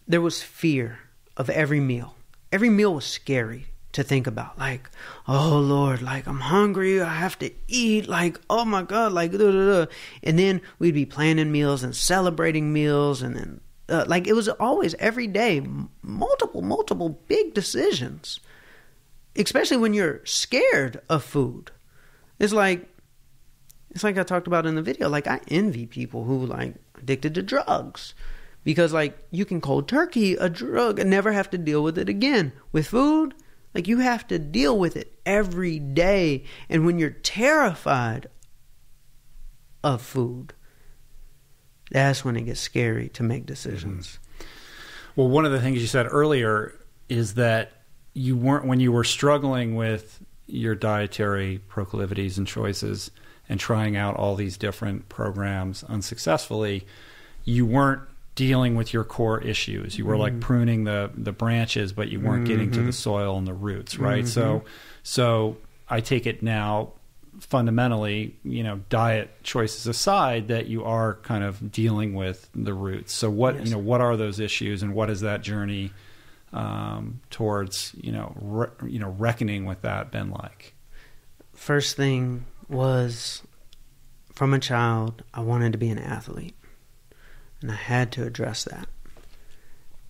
there was fear of every meal. Every meal was scary to think about, like, oh Lord, like I'm hungry, I have to eat, like, oh my God, like, and then we'd be planning meals and celebrating meals, and then like it was always every day, multiple big decisions, especially when you're scared of food. It's like I talked about in the video, like I envy people who like addicted to drugs, because like you can cold turkey a drug and never have to deal with it again. With food, like you have to deal with it every day. And when you're terrified of food, that's when it gets scary to make decisions. Well, one of the things you said earlier is that when you were struggling with your dietary proclivities and choices and trying out all these different programs unsuccessfully, you weren't dealing with your core issues. You were like pruning the branches, but you weren't getting to the soil and the roots, right? So I take it now, fundamentally, diet choices aside, that you are kind of dealing with the roots. So what are those issues, and what is that journey towards reckoning with that been like? First thing was, from a child, I wanted to be an athlete, and I had to address that.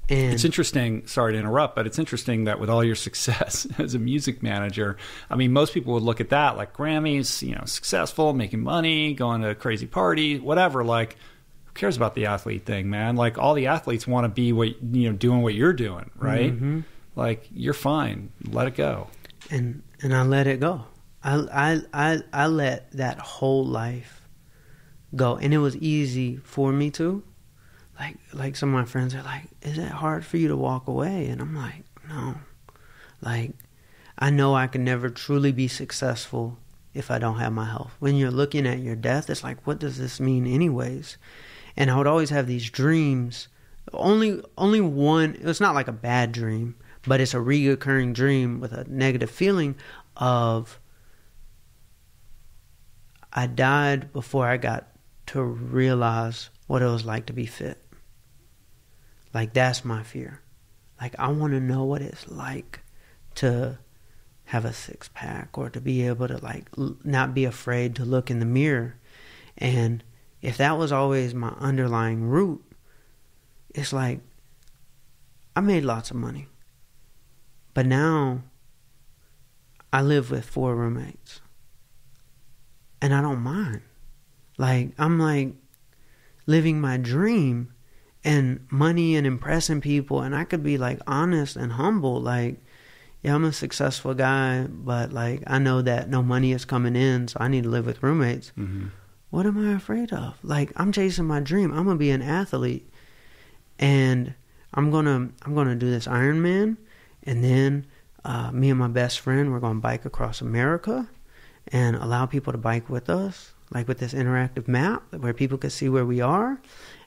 And it's interesting, sorry to interrupt, but it's interesting that with all your success as a music manager, I mean, most people would look at that like Grammys, successful, making money, going to a crazy party, whatever. Like, who cares about the athlete thing, man? Like, all the athletes want to be doing what you're doing, right? Like, you're fine. Let it go. And I let it go. I let that whole life go, and it was easy for me to. Like some of my friends are like, is it hard for you to walk away? And I'm like, no. Like, I know I can never truly be successful if I don't have my health. When you're looking at your death, it's like, what does this mean anyways? And I would always have these dreams. Only one, it's not like a bad dream, but it's a reoccurring dream with a negative feeling of, I died before I got to realize what it was like to be fit. Like, that's my fear. Like, I want to know what it's like to have a six-pack, or to be able to, like, not be afraid to look in the mirror. And if that was always my underlying root, it's like, I made lots of money. But now, I live with 4 roommates. And I don't mind. Like, I'm like living my dream and money and impressing people. And I could be like honest and humble. Like, yeah, I'm a successful guy, but like I know that no money is coming in, so I need to live with roommates. Mm-hmm. What am I afraid of? Like, I'm chasing my dream. I'm gonna be an athlete, and I'm gonna do this Ironman, and then me and my best friend, we're gonna bike across America, and allow people to bike with us, like with this interactive map where people can see where we are.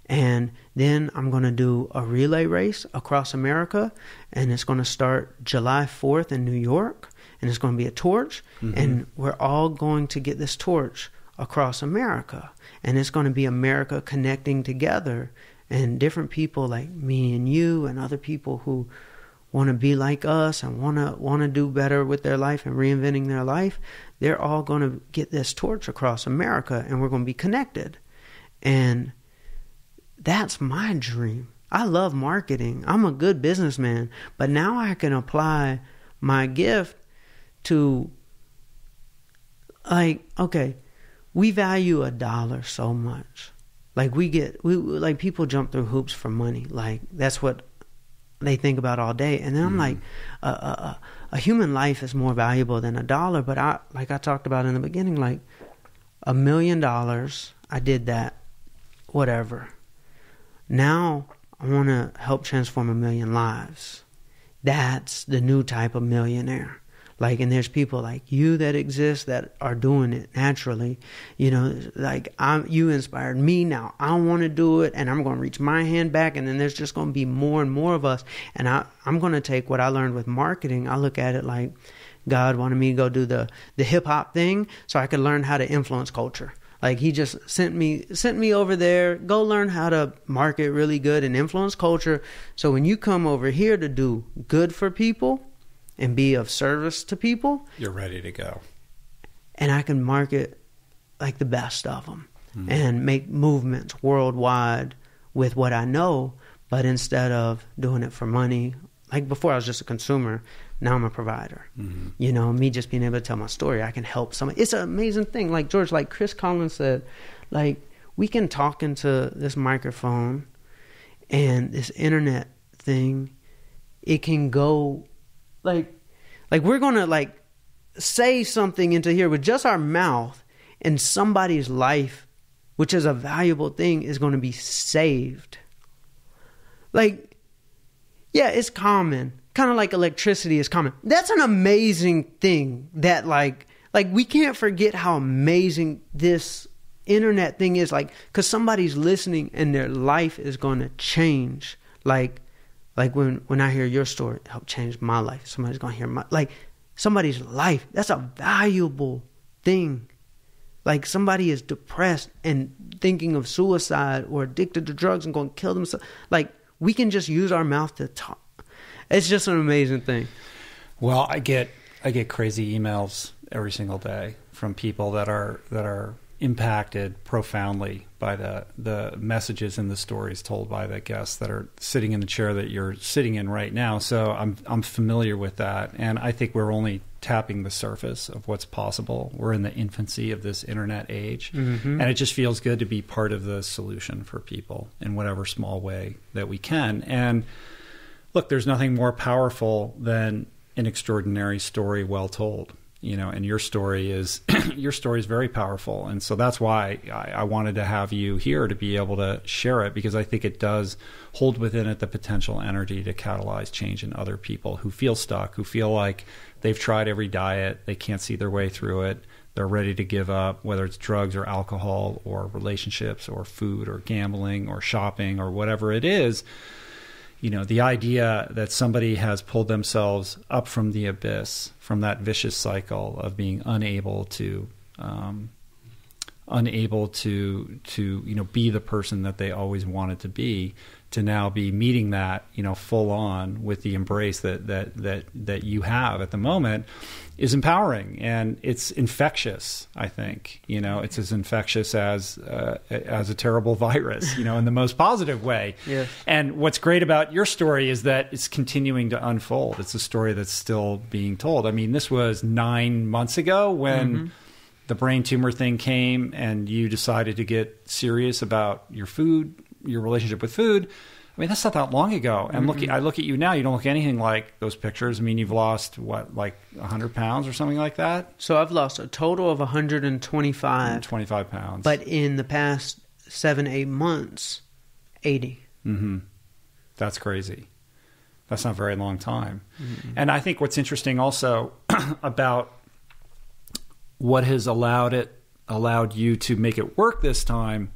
And then I'm going to do a relay race across America, and it's going to start July 4th in New York, and it's going to be a torch, and we're all going to get this torch across America, and it's going to be America connecting together, and different people like me and you and other people who want to be like us and want to do better with their life and reinventing their life. They're all going to get this torch across America, and we're going to be connected. And that's my dream. I love marketing. I'm a good businessman, but now I can apply my gift to, like, okay, we value $1 so much. Like, like people jump through hoops for money. Like, that's what they think about all day. And then I'm like, a human life is more valuable than $1. But like I talked about in the beginning, like $1 million, I did that, whatever. Now I want to help transform 1 million lives. That's the new type of millionaire. Like, and there's people like you that exist that are doing it naturally. You know, like you inspired me. Now I want to do it, and I'm going to reach my hand back. And then there's just going to be more and more of us. And I'm going to take what I learned with marketing. I look at it like God wanted me to go do the hip hop thing so I could learn how to influence culture. Like, he just sent me over there, go learn how to market really good and influence culture. So when you come over here to do good for people and be of service to people, you're ready to go. And I can market like the best of them and make movements worldwide with what I know. But instead of doing it for money, like before I was just a consumer, now I'm a provider. You know, me just being able to tell my story, I can help somebody. It's an amazing thing. Like George, like Chris Collins said, like, we can talk into this microphone and this internet thing. It can go like we're going to like say something into here with just our mouth, and somebody's life, which is a valuable thing, is going to be saved. Like, yeah, it's common. Kind of like electricity is common. That's an amazing thing that like we can't forget how amazing this internet thing is, like, because somebody's listening and their life is going to change. Like when I hear your story, it helped change my life. Somebody's going to hear somebody's life. That's a valuable thing. Like, somebody is depressed and thinking of suicide or addicted to drugs and going to kill themselves. Like, we can just use our mouth to talk. It's just an amazing thing. Well, I get crazy emails every single day from people that are impacted profoundly by the messages and the stories told by the guests that are sitting in the chair that you're sitting in right now. So I'm familiar with that, and I think we're only tapping the surface of what's possible. We're in the infancy of this internet age, and it just feels good to be part of the solution for people in whatever small way that we can. And look, there's nothing more powerful than an extraordinary story well told, you know, and your story is very powerful. And so that's why I wanted to have you here to be able to share it, because I think it does hold within it the potential energy to catalyze change in other people who feel stuck, who feel like they've tried every diet, they can't see their way through it, they're ready to give up, whether it's drugs or alcohol or relationships or food or gambling or shopping or whatever it is. You know, the idea that somebody has pulled themselves up from the abyss, from that vicious cycle of being unable to unable to be the person that they always wanted to be, to now be meeting that full on with the embrace that you have at the moment is empowering, and it's infectious. I think it's as infectious as a terrible virus, in the most positive way. Yes. And what's great about your story is that it's continuing to unfold. It's a story that's still being told. I mean, this was 9 months ago when the brain tumor thing came, and you decided to get serious about your food, your relationship with food. I mean, that's not that long ago. And I look at you now, you don't look anything like those pictures. I mean, you've lost, like 100 pounds or something like that? So I've lost a total of 125. 25 pounds. But in the past 7-8 months, 80. Mm-hmm. That's crazy. That's not a very long time. Mm-hmm. And I think what's interesting also about what has allowed you to make it work this time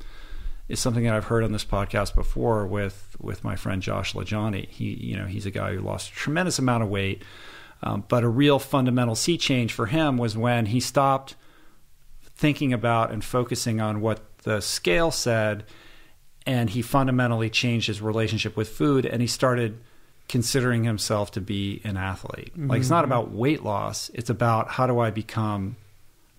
is something that I've heard on this podcast before with my friend Josh LaJohny. He's a guy who lost a tremendous amount of weight, but a real fundamental sea change for him was when he stopped thinking about and focusing on what the scale said, and he fundamentally changed his relationship with food, and he started considering himself to be an athlete. Mm-hmm. Like, it's not about weight loss, it's about how do I become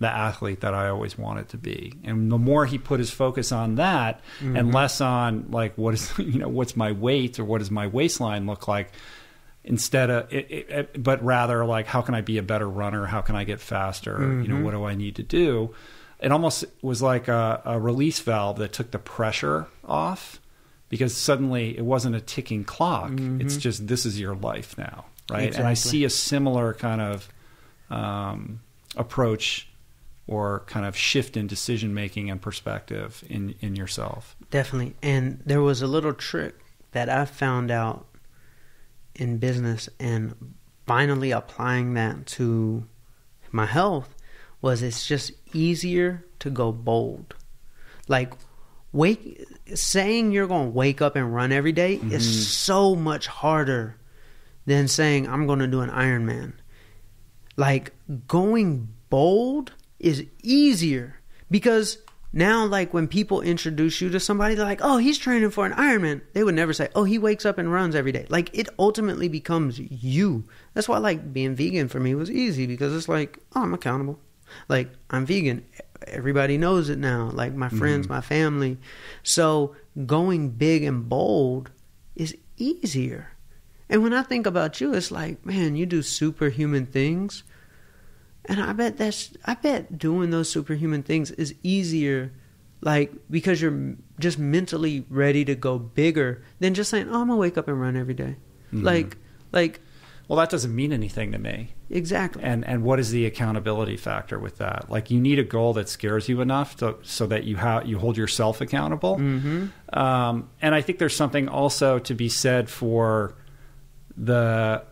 the athlete that I always wanted to be. And the more he put his focus on that and less on like what's my weight or what does my waistline look like, instead of but rather like, how can I be a better runner? How can I get faster? What do I need to do? It almost was like a release valve that took the pressure off, because suddenly it wasn't a ticking clock. It's just, this is your life now, right? Exactly. And I see a similar kind of approach or kind of shift in decision-making and perspective in yourself. Definitely. And there was a little trick that I found out in business, and finally applying that to my health, was it's just easier to go bold. Like, saying you're going to wake up and run every day is so much harder than saying I'm going to do an Ironman. Like, going bold is easier, because now, like, when people introduce you to somebody, they're like, oh, he's training for an Ironman. They would never say, oh, he wakes up and runs every day. Like, it ultimately becomes you. That's why, like, being vegan for me was easy, because it's like, oh, I'm accountable. Like, I'm vegan. Everybody knows it now. Like, my friends, my family. So going big and bold is easier. And when I think about you, it's like, man, you do superhuman things. And I bet doing those superhuman things is easier, like, because you're just mentally ready to go bigger than just saying, oh, I'm going to wake up and run every day. Like, well, that doesn't mean anything to me. Exactly. And what is the accountability factor with that? Like, you need a goal that scares you enough so that you hold yourself accountable. And I think there's something also to be said for the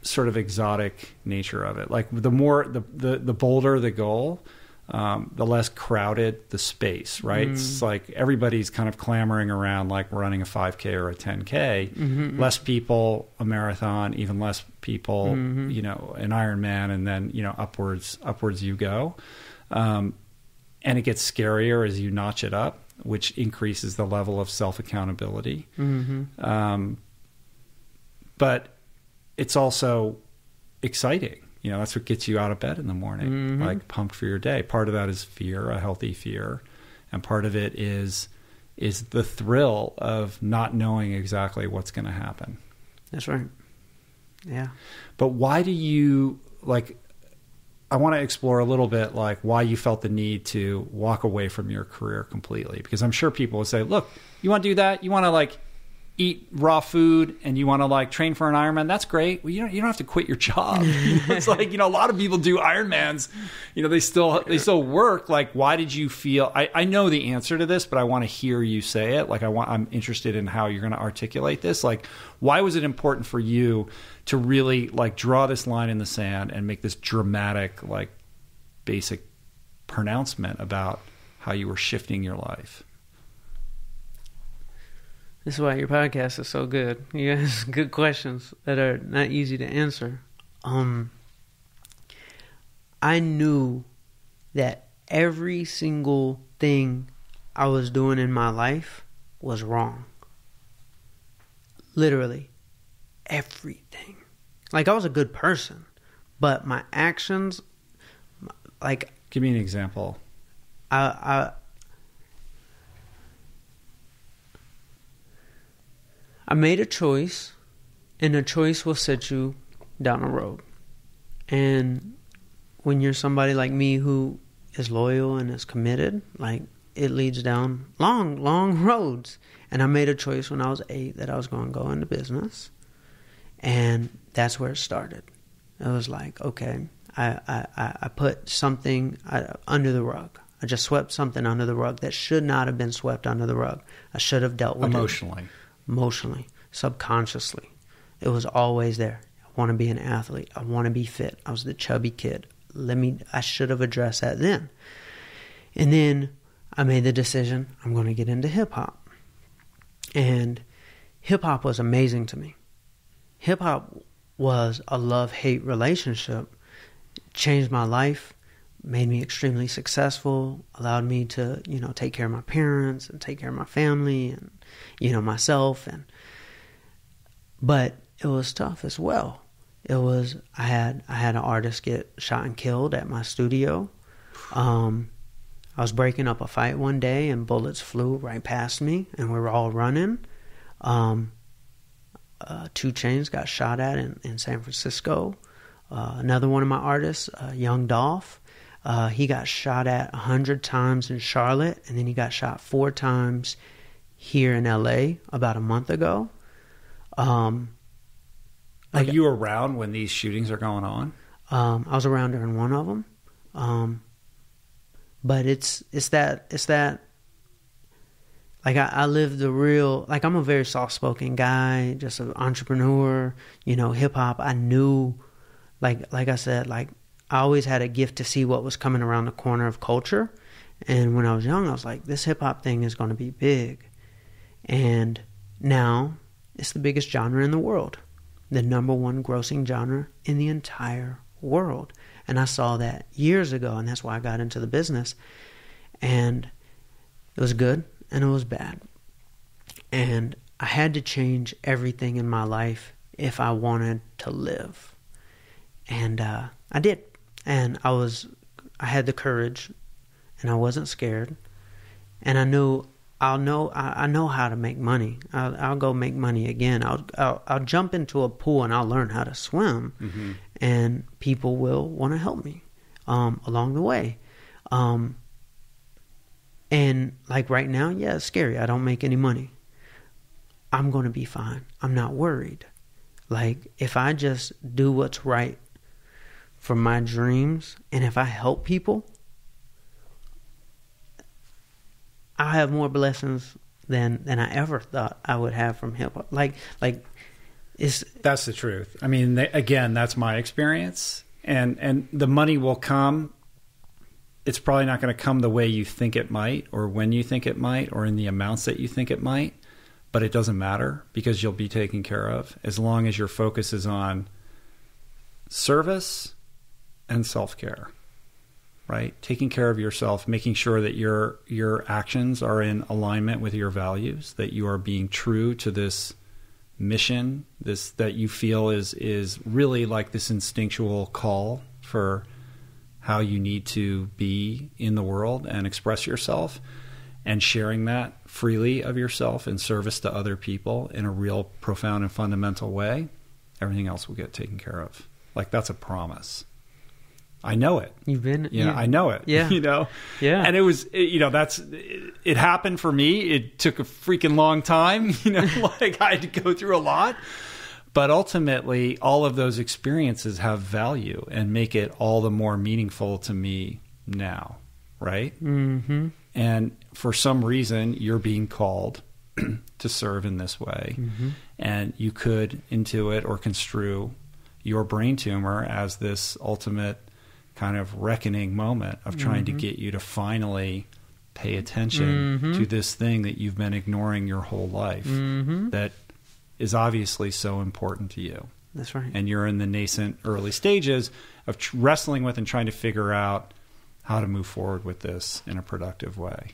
sort of exotic nature of it. Like, the bolder the goal, the less crowded the space, right? It's like everybody's kind of clamoring around, like running a 5K or a 10K. Less people, a marathon, even less people, an Ironman, and then, upwards you go. And it gets scarier as you notch it up, which increases the level of self-accountability. But it's also exciting. That's what gets you out of bed in the morning, like pumped for your day. Part of that is fear, a healthy fear. And part of it is the thrill of not knowing exactly what's going to happen. That's right. Yeah. But why do you, like, I want to explore a little bit, like, why you felt the need to walk away from your career completely. Because I'm sure people will say, look, you want to do that? You want to, like, eat raw food and you want to, like, train for an Ironman, that's great. Well, you don't have to quit your job. It's like, a lot of people do Ironmans, they still work. Like, why did you feel, I know the answer to this, but I want to hear you say it. Like, I'm interested in how you're going to articulate this. Like, why was it important for you to really, like, draw this line in the sand and make this dramatic, like, basic pronouncement about how you were shifting your life? This is why your podcast is so good. You ask good questions that are not easy to answer. I knew that every single everything I was doing in my life was wrong. Literally everything. Like, I was a good person, but my actions, like... Give me an example. I made a choice, and a choice will set you down a road. And when you're somebody like me who is loyal and is committed, like, it leads down long, long roads. And I made a choice when I was 8 that I was going to go into business. And that's where it started. It was like, okay, I put something under the rug. I just swept something under the rug that should not have been swept under the rug. I should have dealt with it. Emotionally, subconsciously. It was always there. I want to be an athlete. I want to be fit. I was the chubby kid. I should have addressed that then. And then I made the decision, I'm going to get into hip-hop. And hip-hop was amazing to me. Hip-hop was a love-hate relationship. It changed my life, made me extremely successful, allowed me to, take care of my parents and take care of my family and, myself. But it was tough as well. It was, I had an artist get shot and killed at my studio. I was breaking up a fight one day and bullets flew right past me and we were all running. 2 Chainz got shot at in San Francisco. Another one of my artists, Young Dolph, he got shot at 100 times in Charlotte, and then he got shot 4 times here in LA about a month ago. Are you around when these shootings are going on? I was around during one of them. But it's that like I live the real, like I'm a very soft-spoken guy, just an entrepreneur, hip-hop. I knew, like I said, like I always had a gift to see what was coming around the corner of culture. And when I was young, I was like, this hip-hop thing is going to be big. And now it's the biggest genre in the world, the #1 grossing genre in the entire world. And I saw that years ago, and that's why I got into the business. And it was good and it was bad. And I had to change everything in my life if I wanted to live. And I did. And I had the courage, and I wasn't scared. And I know how to make money. I'll go make money again. I'll jump into a pool and I'll learn how to swim. Mm-hmm. And people will want to help me along the way. And like right now, yeah, it's scary. I don't make any money. I'm going to be fine. I'm not worried. Like if I just do what's right for my dreams, and if I help people, I have more blessings than I ever thought I would have from hip hop. That's the truth. I mean, again, that's my experience, and the money will come. It's probably not going to come the way you think it might, or when you think it might, or in the amounts that you think it might. But it doesn't matter because you'll be taken care of as long as your focus is on service and self-care. Right? Taking care of yourself, making sure that your actions are in alignment with your values, that you are being true to this mission, this that you feel is really like this instinctual call for how you need to be in the world and express yourself, and sharing that freely of yourself in service to other people in a real profound and fundamental way. Everything else will get taken care of. Like that's a promise. I know it. You've been, I know it. Yeah. Yeah. And it was, it happened for me. It took a freaking long time, like I had to go through a lot, but ultimately all of those experiences have value and make it all the more meaningful to me now. Right. Mm-hmm. And for some reason you're being called to serve in this way. Mm-hmm. And you could intuit or construe your brain tumor as this ultimate kind of reckoning moment of trying to get you to finally pay attention to this thing that you've been ignoring your whole life that is obviously so important to you. That's right. And you're in the nascent early stages of wrestling with and trying to figure out how to move forward with this in a productive way.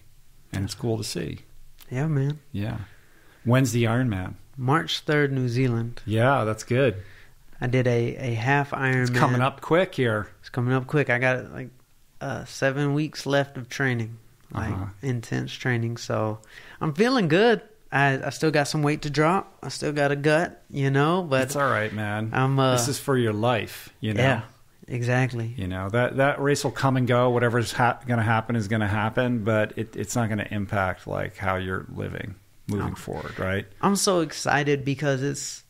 And it's cool to see. Yeah, man. Yeah. When's the Ironman? March 3rd, New Zealand. Yeah, that's good. I did a half Ironman. It's coming up quick here. It's coming up quick. I got like 7 weeks left of training, like intense training. So I'm feeling good. I still got some weight to drop. I still got a gut, but it's all right, man. This is for your life, Yeah, exactly. That race will come and go. Whatever's going to happen is going to happen, but it's not going to impact like how you're living moving forward, right? I'm so excited because it's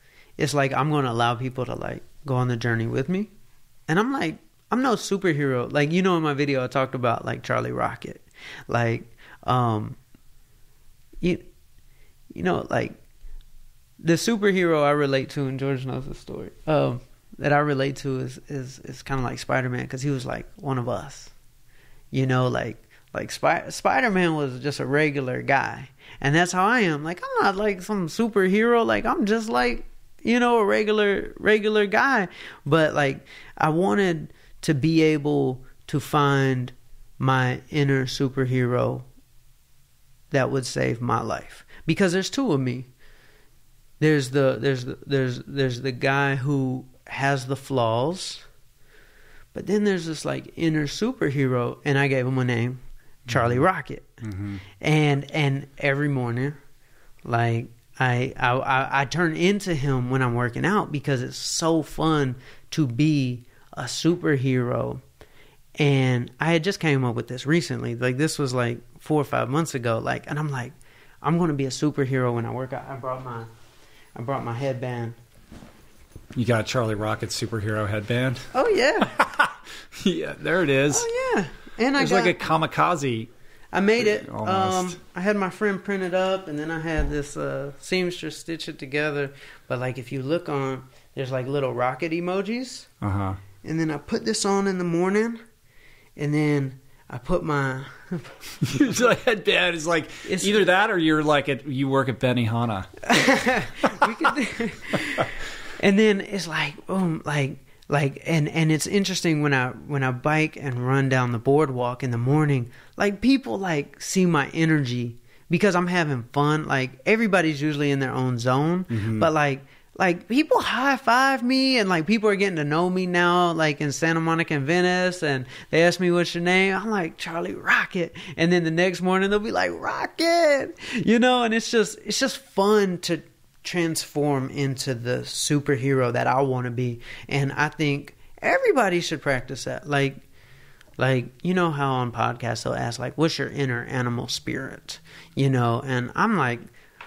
like I'm going to allow people to like go on the journey with me, and I'm like, I'm no superhero. Like, in my video I talked about like Charlie Rocket, like like the superhero I relate to, and George knows the story, that I relate to is kind of like Spider-Man, because he was like one of us, like Spider-Man was just a regular guy, and that's how I am. Like, I'm not like some superhero, like I'm just like, a regular guy, but like I wanted to be able to find my inner superhero that would save my life. Because there's two of me. There's the guy who has the flaws, but then there's this like inner superhero, and I gave him a name, Charlie Rocket. Mm-hmm. And every morning, like I turn into him when I'm working out, because it's so fun to be a superhero. And I had just came up with this recently. Like, this was like 4 or 5 months ago. Like, and I'm like, I'm going to be a superhero when I work out. I brought my headband. You got a Charlie Rocket superhero headband? Oh, yeah. Yeah, there it is. Oh, yeah. And it's like a kamikaze. I made it. Almost. I had my friend print it up, and then I had this seamstress stitch it together. But like, if you look on, there's like little rocket emojis. Uh-huh. And then I put this on in the morning, and then I put my headband is like either that, or you're like you work at Benihana. And then it's like boom, and it's interesting when I bike and run down the boardwalk in the morning. Like, people like see my energy because I'm having fun. Like, everybody's usually in their own zone, but like people high five me, and like people are getting to know me now, like in Santa Monica and Venice, and they ask me, what's your name? I'm like, Charlie Rocket. And then the next morning they'll be like, Rocket, and it's just fun to transform into the superhero that I want to be. And I think everybody should practice that. Like how on podcasts they'll ask like, what's your inner animal spirit? And I'm like,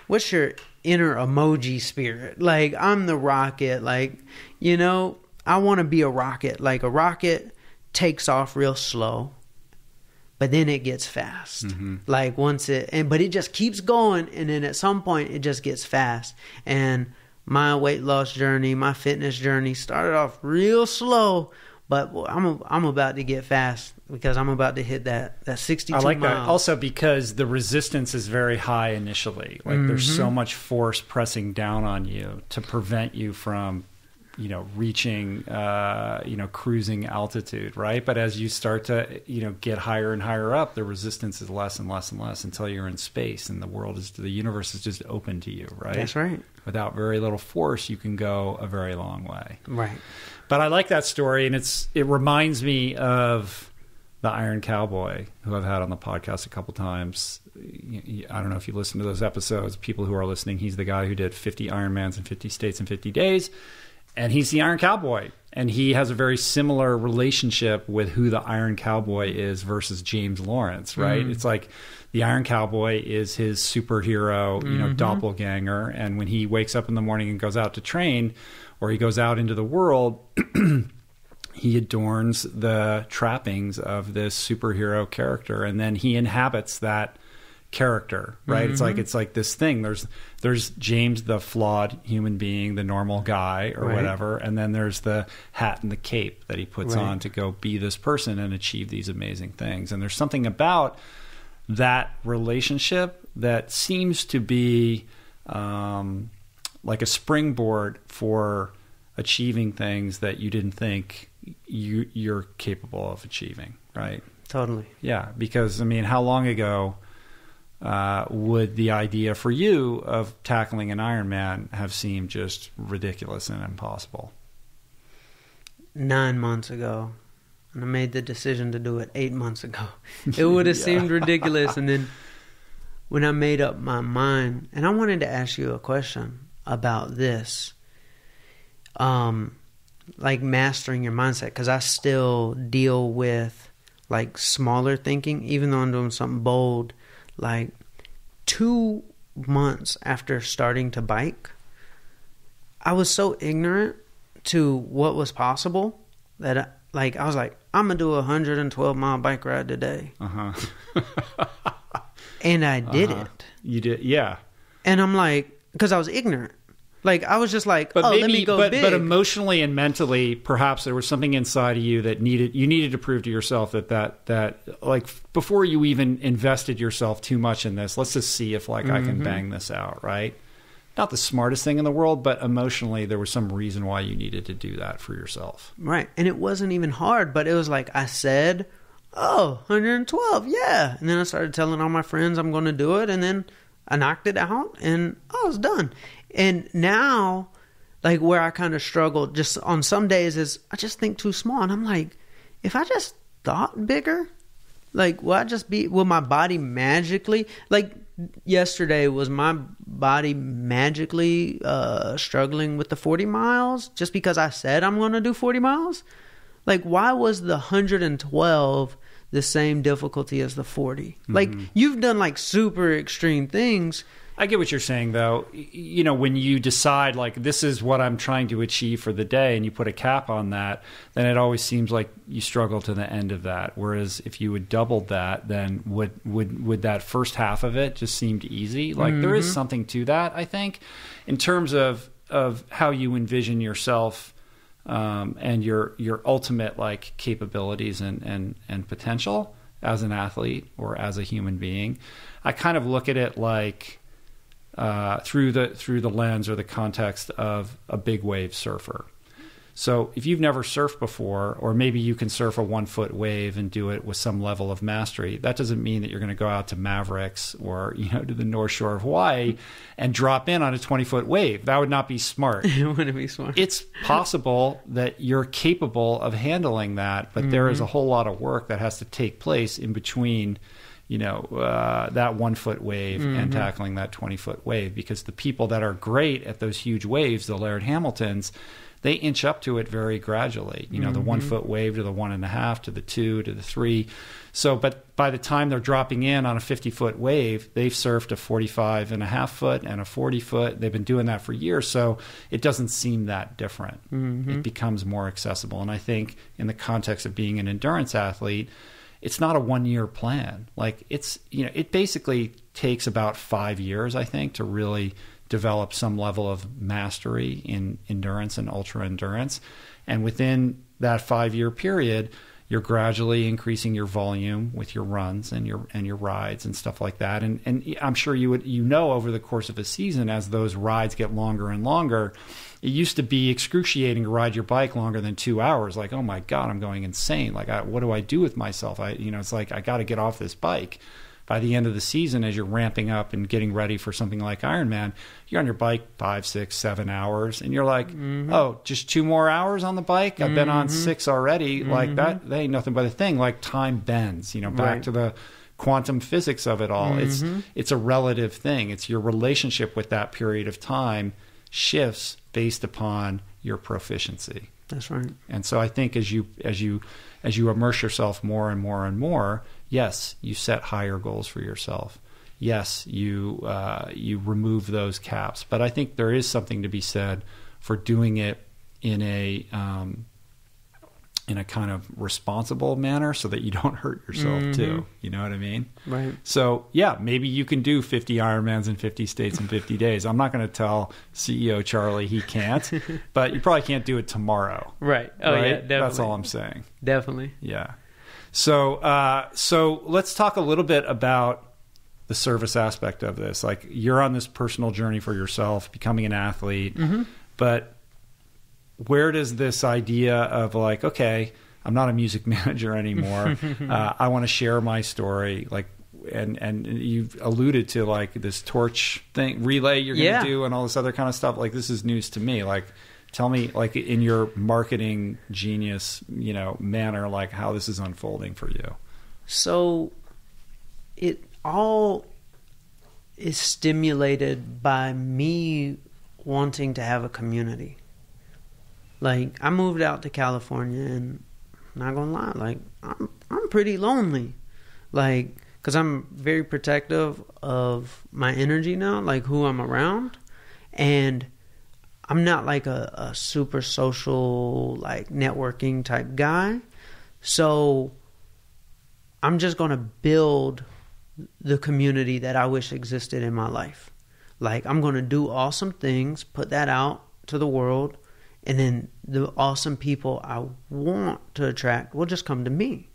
what's your inner emoji spirit? Like, I'm the rocket. Like, I want to be a rocket. Like, a rocket takes off real slow, but then it gets fast. Like, but it just keeps going, and then at some point it just gets fast. And my weight loss journey, my fitness journey started off real slow, but I'm about to get fast, because I'm about to hit that 62 miles. I like that also, because the resistance is very high initially. Like, there's so much force pressing down on you to prevent you from, reaching, cruising altitude, right? But as you start to, get higher and higher up, the resistance is less and less and less until you're in space, and the universe is just open to you, right? That's right. Without very little force, you can go a very long way. Right. But I like that story, and it reminds me of the Iron Cowboy, who I've had on the podcast a couple times. I don't know if you listen to those episodes. People who are listening, he's the guy who did 50 Ironmans in 50 states in 50 days, and he's the Iron Cowboy. And he has a very similar relationship with who the Iron Cowboy is versus James Lawrence, right? It's like the Iron Cowboy is his superhero, doppelganger, and when he wakes up in the morning and goes out to train, or he goes out into the world, he adorns the trappings of this superhero character, and then he inhabits that character, right? It's like this thing. There's James, the flawed human being, the normal guy or whatever, and then there's the hat and the cape that he puts on to go be this person and achieve these amazing things. And there's something about that relationship that seems to be like a springboard for achieving things that you didn't think you're capable of achieving, right? Totally. Yeah, because, I mean, how long ago would the idea for you of tackling an Ironman have seemed just ridiculous and impossible? 9 months ago. And I made the decision to do it 8 months ago. It would have seemed ridiculous. And then when I made up my mind, and I wanted to ask you a question about this, like mastering your mindset, because I still deal with like smaller thinking, even though I'm doing something bold. Like 2 months after starting to bike, I was so ignorant to what was possible that I was like, I'm going to do a 112-mile bike ride today. And I did it. You did, yeah. And I'm like, because I was ignorant. Like, I was just like, let me go big. But emotionally and mentally, perhaps there was something inside of you that you needed to prove to yourself that like, before you even invested yourself too much in this, let's just see if, like, I can bang this out, right? Not the smartest thing in the world, but emotionally there was some reason why you needed to do that for yourself. Right. And it wasn't even hard, but it was like I said, 112, yeah. And then I started telling all my friends I'm going to do it, and then I knocked it out, and I was done. And now, like, where I kind of struggled just on some days is I just think too small. And I'm like, if I just thought bigger, like, will my body magically, like, yesterday was my body magically struggling with the 40 miles just because I said I'm going to do 40 miles? Like, why was the 112 the same difficulty as the 40? Like, you've done like super extreme things. I get what you're saying, though. You know, when you decide, like, this is what I'm trying to achieve for the day, and you put a cap on that, then it always seems like you struggle to the end of that. Whereas if you had doubled that, then would that first half of it just seemed easy? Like, there is something to that, I think, in terms of how you envision yourself and your ultimate, like, capabilities and potential as an athlete or as a human being. I kind of look at it like through the lens or the context of a big wave surfer. So if you've never surfed before, or maybe you can surf a 1-foot wave and do it with some level of mastery, that doesn't mean that you're going to go out to Mavericks or, you know, to the North Shore of Hawaii and drop in on a 20-foot wave. That would not be smart. It wouldn't be smart. It's possible that you're capable of handling that, but there is a whole lot of work that has to take place in between, you know, that 1-foot wave and tackling that 20-foot wave, because the people that are great at those huge waves, the Laird Hamiltons, they inch up to it very gradually. You know, the 1-foot wave to the 1.5 to the 2 to the 3. So, but by the time they're dropping in on a 50-foot wave, they've surfed a 45.5 foot and a 40 foot. They've been doing that for years, so it doesn't seem that different. It becomes more accessible. And I think in the context of being an endurance athlete, it's not a 1-year plan. Like, it's, you know, it basically takes about 5 years, I think, to really develop some level of mastery in endurance and ultra endurance. And within that 5-year period, you're gradually increasing your volume with your runs and your rides and stuff like that. And I'm sure you know over the course of a season, as those rides get longer and longer, it used to be excruciating to ride your bike longer than 2 hours. Like, oh my God, I'm going insane. Like, what do I do with myself? It's like, I got to get off this bike. By the end of the season, as you're ramping up and getting ready for something like Ironman, you're on your bike 5, 6, 7 hours, and you're like, oh, just 2 more hours on the bike? I've been on 6 already. Like, that ain't nothing but a thing. Like, time bends, you know, back to the quantum physics of it all. It's a relative thing. It's your relationship with that period of time shifts based upon your proficiency. That's right. And so I think as you immerse yourself more and more and more, yes, you set higher goals for yourself. Yes, you remove those caps. But I think there is something to be said for doing it in a kind of responsible manner so that you don't hurt yourself too. You know what I mean? Right. So, yeah, maybe you can do 50 Ironmans in 50 states in 50 days. I'm not going to tell CEO Charlie he can't, but you probably can't do it tomorrow. Right. Oh, right? yeah, definitely. That's all I'm saying. Definitely. Yeah. So let's talk a little bit about the service aspect of this. Like, you're on this personal journey for yourself, becoming an athlete, but where does this idea of, like, okay, I'm not a music manager anymore. I want to share my story, like, and you've alluded to like this torch thing, relay you're going to do, and all this other kind of stuff. Like, this is news to me. Like, tell me, like, in your marketing genius, manner, like how this is unfolding for you. So, it all is stimulated by me wanting to have a community. Like, I moved out to California, and I'm not gonna lie, like, I'm pretty lonely, like, because I'm very protective of my energy now, like who I'm around, and I'm not like a super social, like, networking type guy. So I'm just gonna build the community that I wish existed in my life. Like, I'm gonna do awesome things, put that out to the world, and then the awesome people I want to attract will just come to me.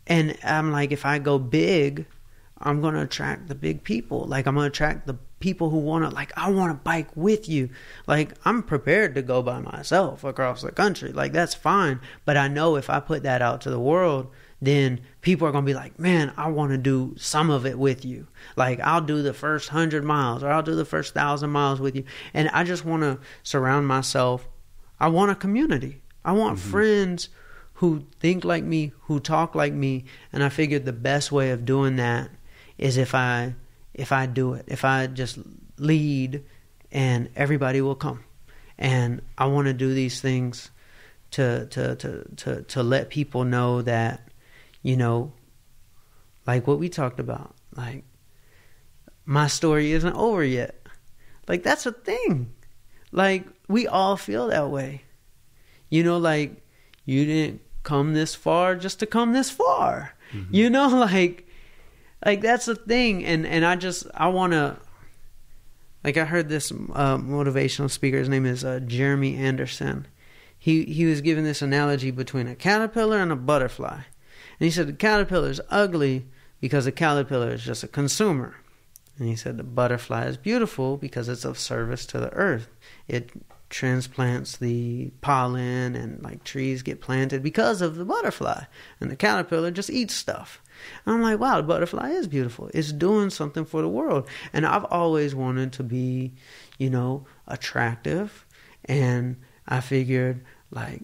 And I'm like, if I go big, I'm going to attract the big people. Like, I'm going to attract the people who want to, like, I want to bike with you. Like, I'm prepared to go by myself across the country. Like, that's fine. But I know if I put that out to the world, then people are going to be like, man, I want to do some of it with you. Like, I'll do the first 100 miles or I'll do the first 1,000 miles with you. And I just want to surround myself. I want a community. I want friends who think like me, who talk like me. And I figured the best way of doing that is if I do it, if I just lead, and everybody will come. And I want to do these things to let people know that, like what we talked about, like, my story isn't over yet. Like, that's a thing. Like, we all feel that way. Like, you didn't come this far just to come this far. Like that's the thing. And I want to, like, I heard this motivational speaker, his name is Jeremy Anderson. He was giving this analogy between a caterpillar and a butterfly. And he said the caterpillar is ugly because the caterpillar is just a consumer. And he said the butterfly is beautiful because it's of service to the earth. It transplants the pollen, and like trees get planted because of the butterfly, and the caterpillar just eats stuff. And I'm like, wow, the butterfly is beautiful. It's doing something for the world. And I've always wanted to be, attractive. And I figured if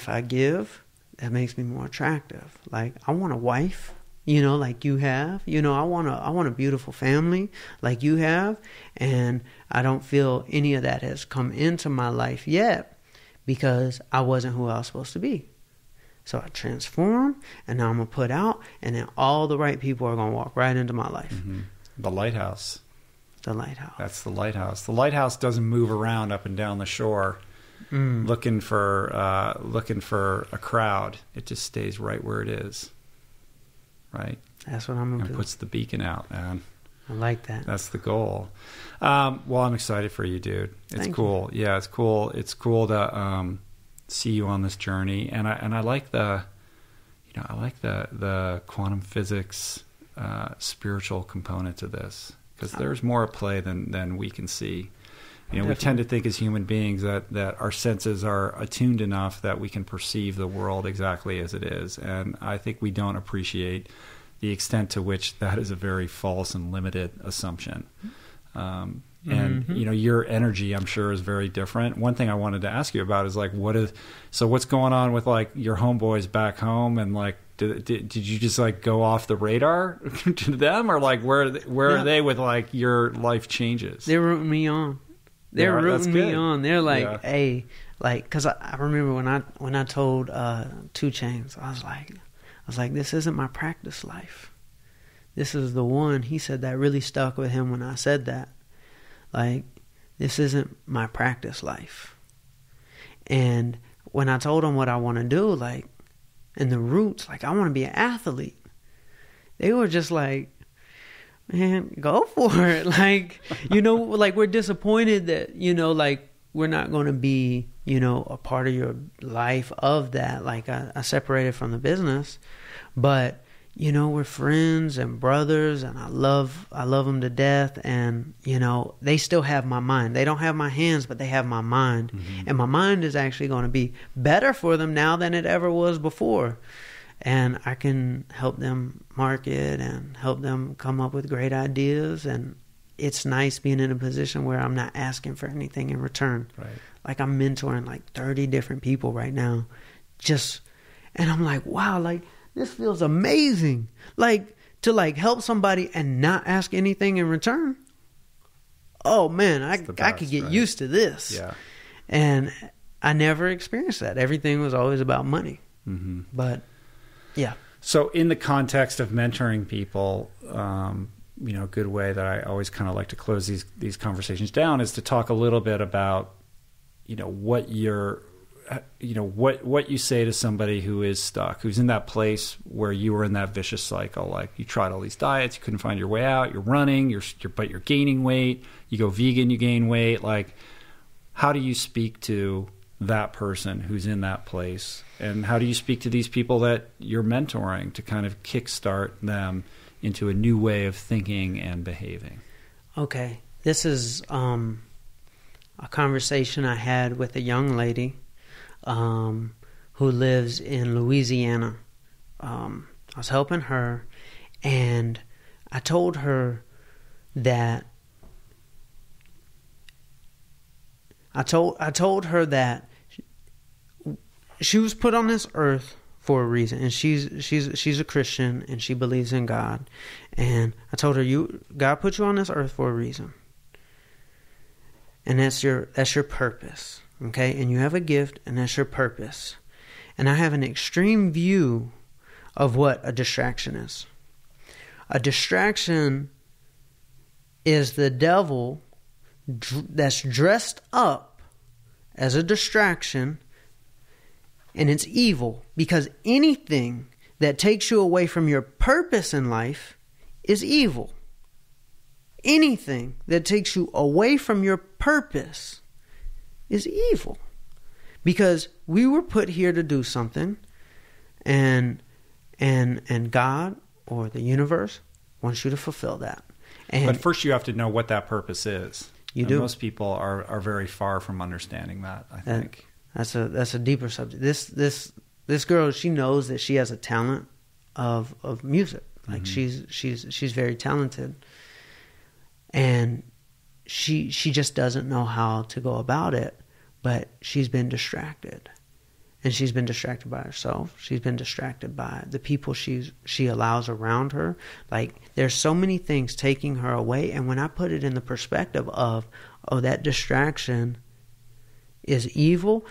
I give, that makes me more attractive. Like, I want a wife, like you have. I want a beautiful family like you have. And I don't feel any of that has come into my life yet because I wasn't who I was supposed to be. So I transformed, and now I'm going to put out, and then all the right people are going to walk right into my life. Mm-hmm. The lighthouse. The lighthouse. That's the lighthouse. The lighthouse doesn't move around up and down the shore looking for a crowd. It just stays right where it is. Right? That's what I'm going to do. And puts the beacon out, man. I like that. That's the goal. Well, I'm excited for you, dude. It's cool. You. Yeah, it's cool. It's cool to see you on this journey, and I like the quantum physics spiritual component to this, because there's more at play than we can see. We tend to think as human beings that our senses are attuned enough that we can perceive the world exactly as it is, and I think we don't appreciate the extent to which that is a very false and limited assumption. And your energy, I'm sure, is very different. One thing I wanted to ask you about is like, what's going on with like your homeboys back home, and like, did you just like go off the radar to them, or like where are they with like your life changes? They're rooting me on. They're rooting me on. They're like, hey, like, because I remember when I told 2 Chainz, I was like, this isn't my practice life. This is the one. He said that really stuck with him when I said that. Like, this isn't my practice life. And when I told him what I want to do, like, and the roots, like, I want to be an athlete, they were just like, man, go for it. Like, like, we're disappointed that, like, we're not going to be, a part of your life of that. Like, I separated from the business, but, you know, we're friends and brothers, and I love them to death. And, you know, they still have my mind. They don't have my hands, but they have my mind. Mm-hmm. And my mind is actually going to be better for them now than it ever was before. And I can help them market and help them come up with great ideas. And it's nice being in a position where I'm not asking for anything in return. Right. Like, I'm mentoring like 30 different people right now. And I'm like, wow, like, this feels amazing. Like, to like help somebody and not ask anything in return. Oh man, I could get used to this. Yeah. And I never experienced that. Everything was always about money. Mm-hmm. But yeah. So in the context of mentoring people, you know, a good way that I always kind of like to close these conversations down is to talk a little bit about, you know, what you say to somebody who is stuck, who's in that place where you were in that vicious cycle. Like, you tried all these diets, you couldn't find your way out. You're running, but you're gaining weight. You go vegan, you gain weight. Like, how do you speak to that person who's in that place? And how do you speak to these people that you're mentoring to kind of kickstart them into a new way of thinking and behaving? Okay. This is a conversation I had with a young lady who lives in Louisiana. I was helping her, and I told her that she was put on this earth for a reason, and she's a Christian, and she believes in God. And I told her, God put you on this earth for a reason, and that's your purpose. Okay, and you have a gift, and that's your purpose. And I have an extreme view of what a distraction is. A distraction is the devil that's dressed up as a distraction, and it's evil, because anything that takes you away from your purpose in life is evil. Anything that takes you away from your purpose is evil, because we were put here to do something, and God or the universe wants you to fulfill that. But first you have to know what that purpose is. You do. Most people are very far from understanding that, I think. That's a deeper subject. This girl, she knows that she has a talent of music. Like, mm-hmm. she's very talented, and she just doesn't know how to go about it. But she's been distracted, and she's been distracted by herself. She's been distracted by the people she allows around her. Like, there's so many things taking her away. And when I put it in the perspective of, that distraction is evil,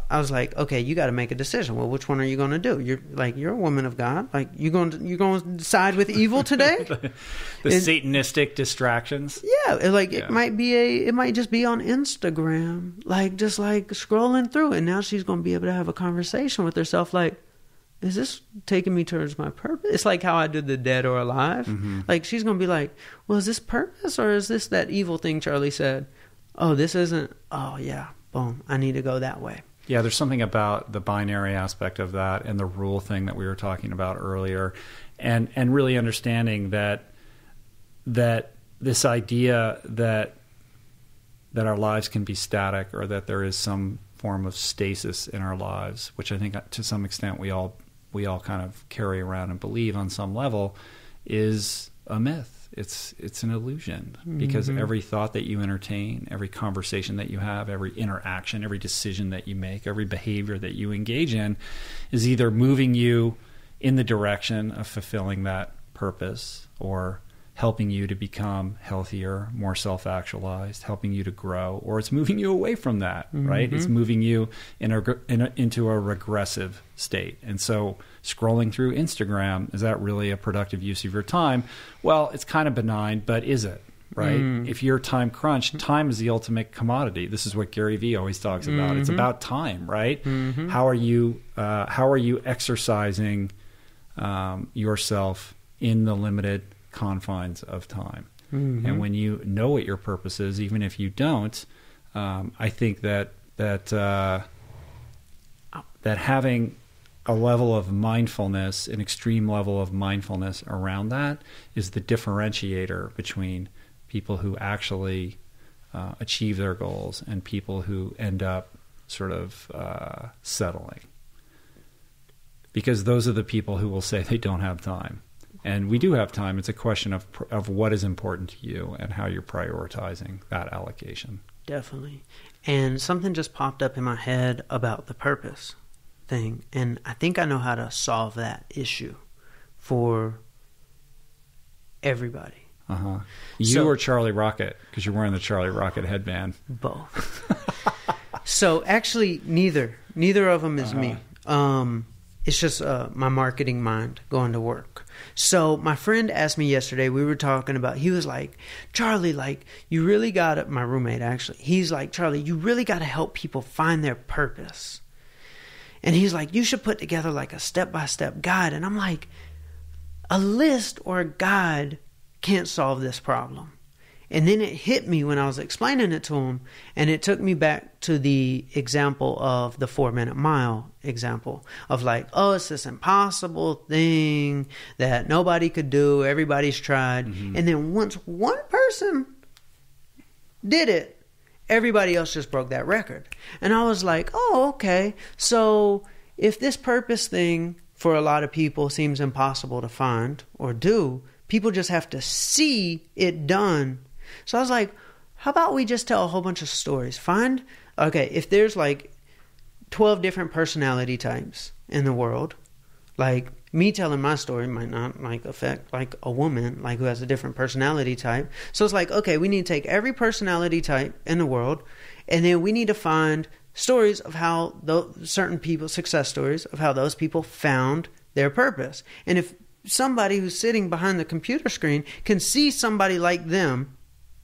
I was like, okay, you got to make a decision. Well, which one are you going to do? You're a woman of God. Like, you going to side with evil today? the Satanistic distractions. Yeah, it might just be on Instagram, like, just like scrolling through, and now she's going to be able to have a conversation with herself. Like, is this taking me towards my purpose? It's like how I did the Dead or Alive. Mm-hmm. Like, she's going to be like, well, is this purpose, or is this that evil thing Charlie said? Oh, this isn't. Oh yeah, boom. I need to go that way. Yeah, there's something about the binary aspect of that and the rule thing that we were talking about earlier, and really understanding that this idea that our lives can be static, or that there is some form of stasis in our lives, which I think to some extent we all kind of carry around and believe on some level, is a myth. It's an illusion, because mm-hmm. every thought that you entertain, every conversation that you have, every interaction, every decision that you make, every behavior that you engage in is either moving you in the direction of fulfilling that purpose, or helping you to become healthier, more self-actualized, helping you to grow, or it's moving you away from that, mm-hmm. right? It's moving you into a regressive state. And so scrolling through Instagram, is that really a productive use of your time? Well, it's kind of benign, but is it? Right? If you're time crunched, time is the ultimate commodity. This is what Gary Vee always talks about. Mm-hmm. It's about time, right? Mm-hmm. How are you exercising yourself in the limited confines of time? Mm-hmm. And when you know what your purpose is, even if you don't, I think that having a level of mindfulness, an extreme level of mindfulness around that is the differentiator between people who actually achieve their goals and people who end up sort of settling. Because those are the people who will say they don't have time. And we do have time. It's a question of what is important to you and how you're prioritizing that allocation. Definitely. And something just popped up in my head about the purpose thing. And I think I know how to solve that issue for everybody. Uh-huh. You or Charlie Rocket, because you're wearing the Charlie Rocket headband. Both. So actually, neither of them is me. It's just my marketing mind going to work. So my friend asked me yesterday, we were talking about, he was like, Charlie, like, you really got to, my roommate actually, he's like, Charlie, you really got to help people find their purpose. And he's like, you should put together like a step-by-step guide. And I'm like, a list or a guide can't solve this problem. And then it hit me when I was explaining it to him, and it took me back to the example of the 4-minute mile example of like, oh, it's this impossible thing that nobody could do, everybody's tried. Mm-hmm. And then once one person did it, everybody else just broke that record. And I was like, oh, okay. So if this purpose thing for a lot of people seems impossible to find or do, people just have to see it done. So I was like, how about we just tell a whole bunch of stories? If there's like 12 different personality types in the world, like me telling my story might not like affect like a woman like who has a different personality type. So it's like, okay, we need to take every personality type in the world, and then we need to find stories of how certain people, success stories of how those people found their purpose. And if somebody who's sitting behind the computer screen can see somebody like them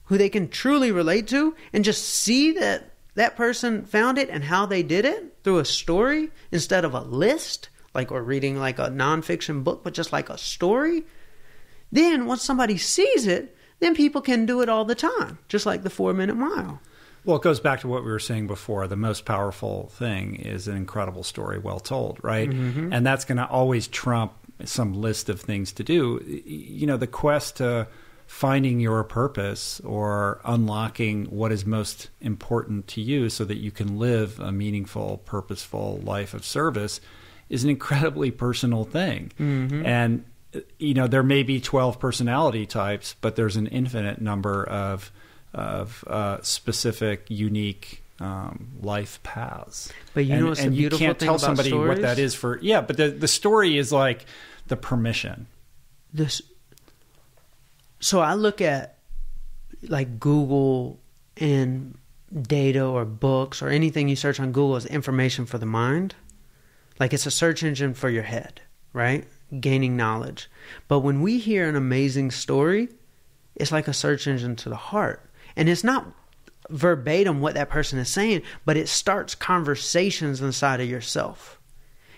who they can truly relate to and just see that that person found it and how they did it through a story instead of a list, like, or reading like a nonfiction book, but just like a story, then once somebody sees it, then people can do it all the time, just like the 4-minute mile. Well, it goes back to what we were saying before. The most powerful thing is an incredible story well told, right? Mm-hmm. And that's going to always trump some list of things to do. You know, the quest to finding your purpose or unlocking what is most important to you so that you can live a meaningful, purposeful life of service is an incredibly personal thing. Mm-hmm. And, you know, there may be 12 personality types, but there's an infinite number of specific, unique life paths. But you know what's the beautiful thing about stories? And you can't tell somebody what that is for... Yeah, but the story is like the permission. So I look at like Google and data or books or anything you search on Google as information for the mind. Like it's a search engine for your head, right? Gaining knowledge. But when we hear an amazing story, it's like a search engine to the heart. And it's not verbatim what that person is saying, but it starts conversations inside of yourself.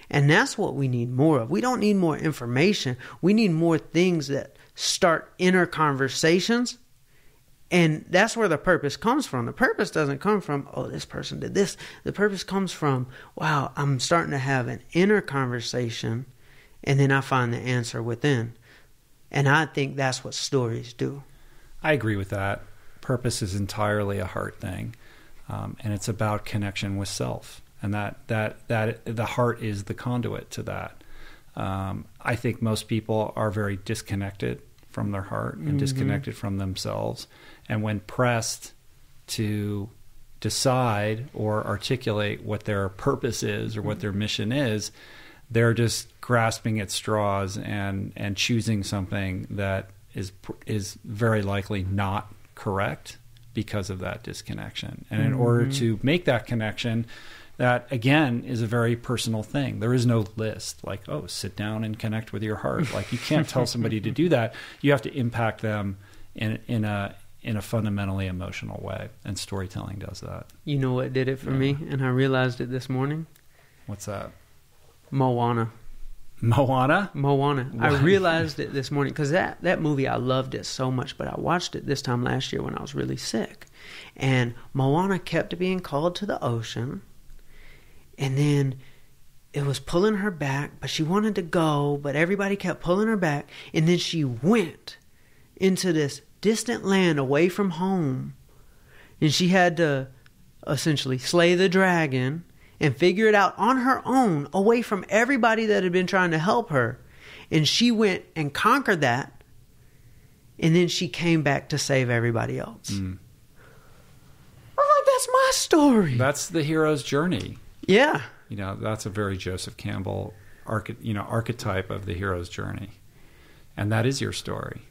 And that's what we need more of. We don't need more information. We need more things that start inner conversations. And that's where the purpose comes from. The purpose doesn't come from, oh, this person did this. The purpose comes from, wow, I'm starting to have an inner conversation, and then I find the answer within. And I think that's what stories do. I agree with that. Purpose is entirely a heart thing, and it's about connection with self. And that the heart is the conduit to that. I think most people are very disconnected from their heart and disconnected from themselves. And when pressed to decide or articulate what their purpose is or what their mission is, they're just grasping at straws and choosing something that is very likely not correct because of that disconnection. And in order to make that connection, that, again, is a very personal thing. There is no list like, oh, sit down and connect with your heart. Like, you can't tell somebody to do that. You have to impact them in a fundamentally emotional way, and storytelling does that. You know what did it for me, and I realized it this morning? What's that? Moana. Moana? I realized it this morning because that movie, I loved it so much, but I watched it this time last year when I was really sick. And Moana kept being called to the ocean. And then it was pulling her back, but she wanted to go, but everybody kept pulling her back. And then she went into this distant land away from home. And she had to essentially slay the dragon and figure it out on her own, away from everybody that had been trying to help her. And she went and conquered that. And then she came back to save everybody else. I'm like, that's my story. That's the hero's journey. Yeah. You know, that's a very Joseph Campbell archetype of the hero's journey. And that is your story.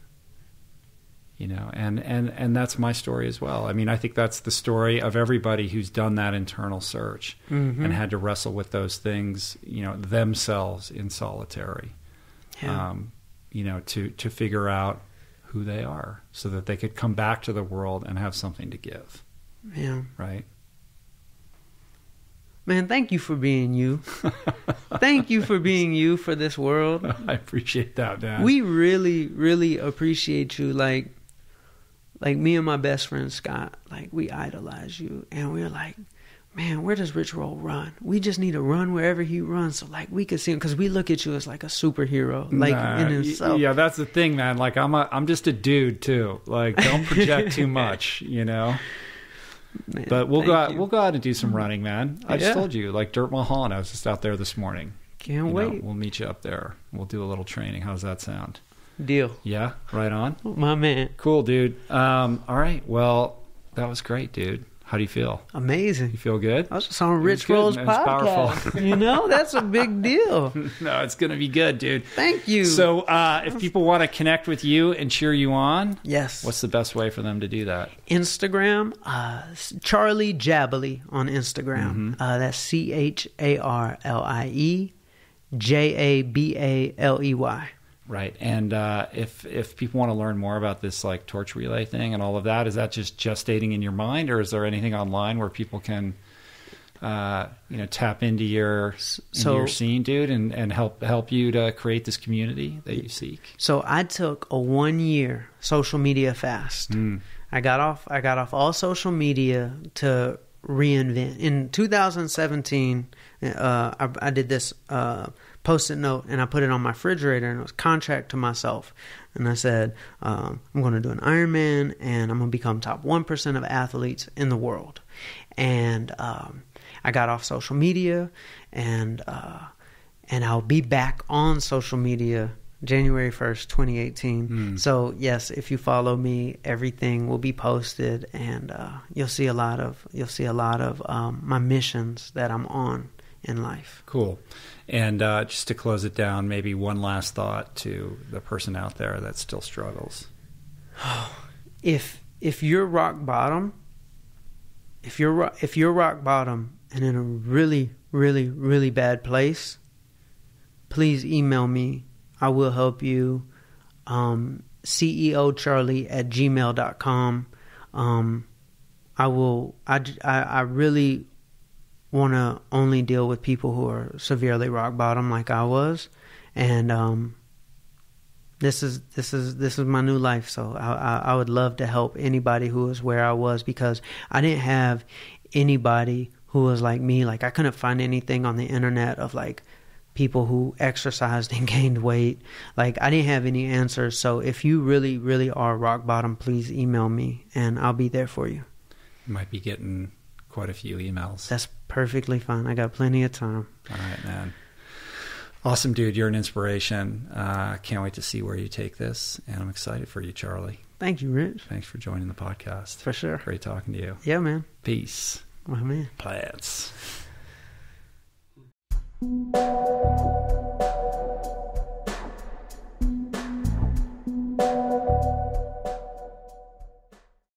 You know, and that's my story as well. I mean, I think that's the story of everybody who's done that internal search and had to wrestle with those things, you know, themselves in solitary, you know, to figure out who they are so that they could come back to the world and have something to give. Yeah. Right? Man, thank you for being you. Thank you for being you for this world. I appreciate that, man. We really, really appreciate you. Like me and my best friend Scott, like we idolize you, and we're like, man, where does Rich Roll run? We just need to run wherever he runs, so like we could see him, because we look at you as like a superhero, like in himself. Yeah, that's the thing, man. Like I'm just a dude too. Like don't project too much, you know. Man, but we'll go out and do some running, man. I just told you, like Dirt Mulholland, I was just out there this morning. Can't wait. We'll meet you up there. We'll do a little training. How's that sound? Deal. Yeah, right on. My man. Cool, dude. All right. Well, that was great, dude. How do you feel? Amazing. You feel good? I was just on Rich Roll's podcast. Powerful. You know, that's a big deal. No, it's going to be good, dude. Thank you. So if people want to connect with you and cheer you on, yes, what's the best way for them to do that? Instagram, Charlie Jabaley on Instagram. That's CHARLIE JABALEY. Right. And if people want to learn more about this like torch relay thing and all of that, is that just gestating in your mind, or is there anything online where people can tap into your scene, dude, and help you to create this community that you seek? So I took a 1-year social media fast. I got off all social media to reinvent. In 2017, I did this Post-it note, and I put it on my refrigerator, and it was contract to myself. And I said, I'm going to do an Ironman, and I'm going to become top 1% of athletes in the world. And I got off social media, and I'll be back on social media January 1st, 2018. So yes, if you follow me, everything will be posted, and you'll see a lot of my missions that I'm on in life. Cool. And just to close it down, maybe one last thought to the person out there that still struggles. If you're rock bottom, if you're rock bottom and in a really, really, really bad place, please email me. I will help you. CEOCharlie@gmail.com. I really want to only deal with people who are severely rock bottom like I was, and this is my new life. So I would love to help anybody who is where I was, because I didn't have anybody who was like me. Like I couldn't find anything on the internet of like people who exercised and gained weight. Like I didn't have any answers. So if you really, really are rock bottom, please email me and I'll be there for you. You might be getting quite a few emails. That's perfectly fine. I got plenty of time. All right, man. Awesome, dude. You're an inspiration. Can't wait to see where you take this. And I'm excited for you, Charlie. Thank you, Rich. Thanks for joining the podcast. For sure. Great talking to you. Yeah, man. Peace. My man. Plants.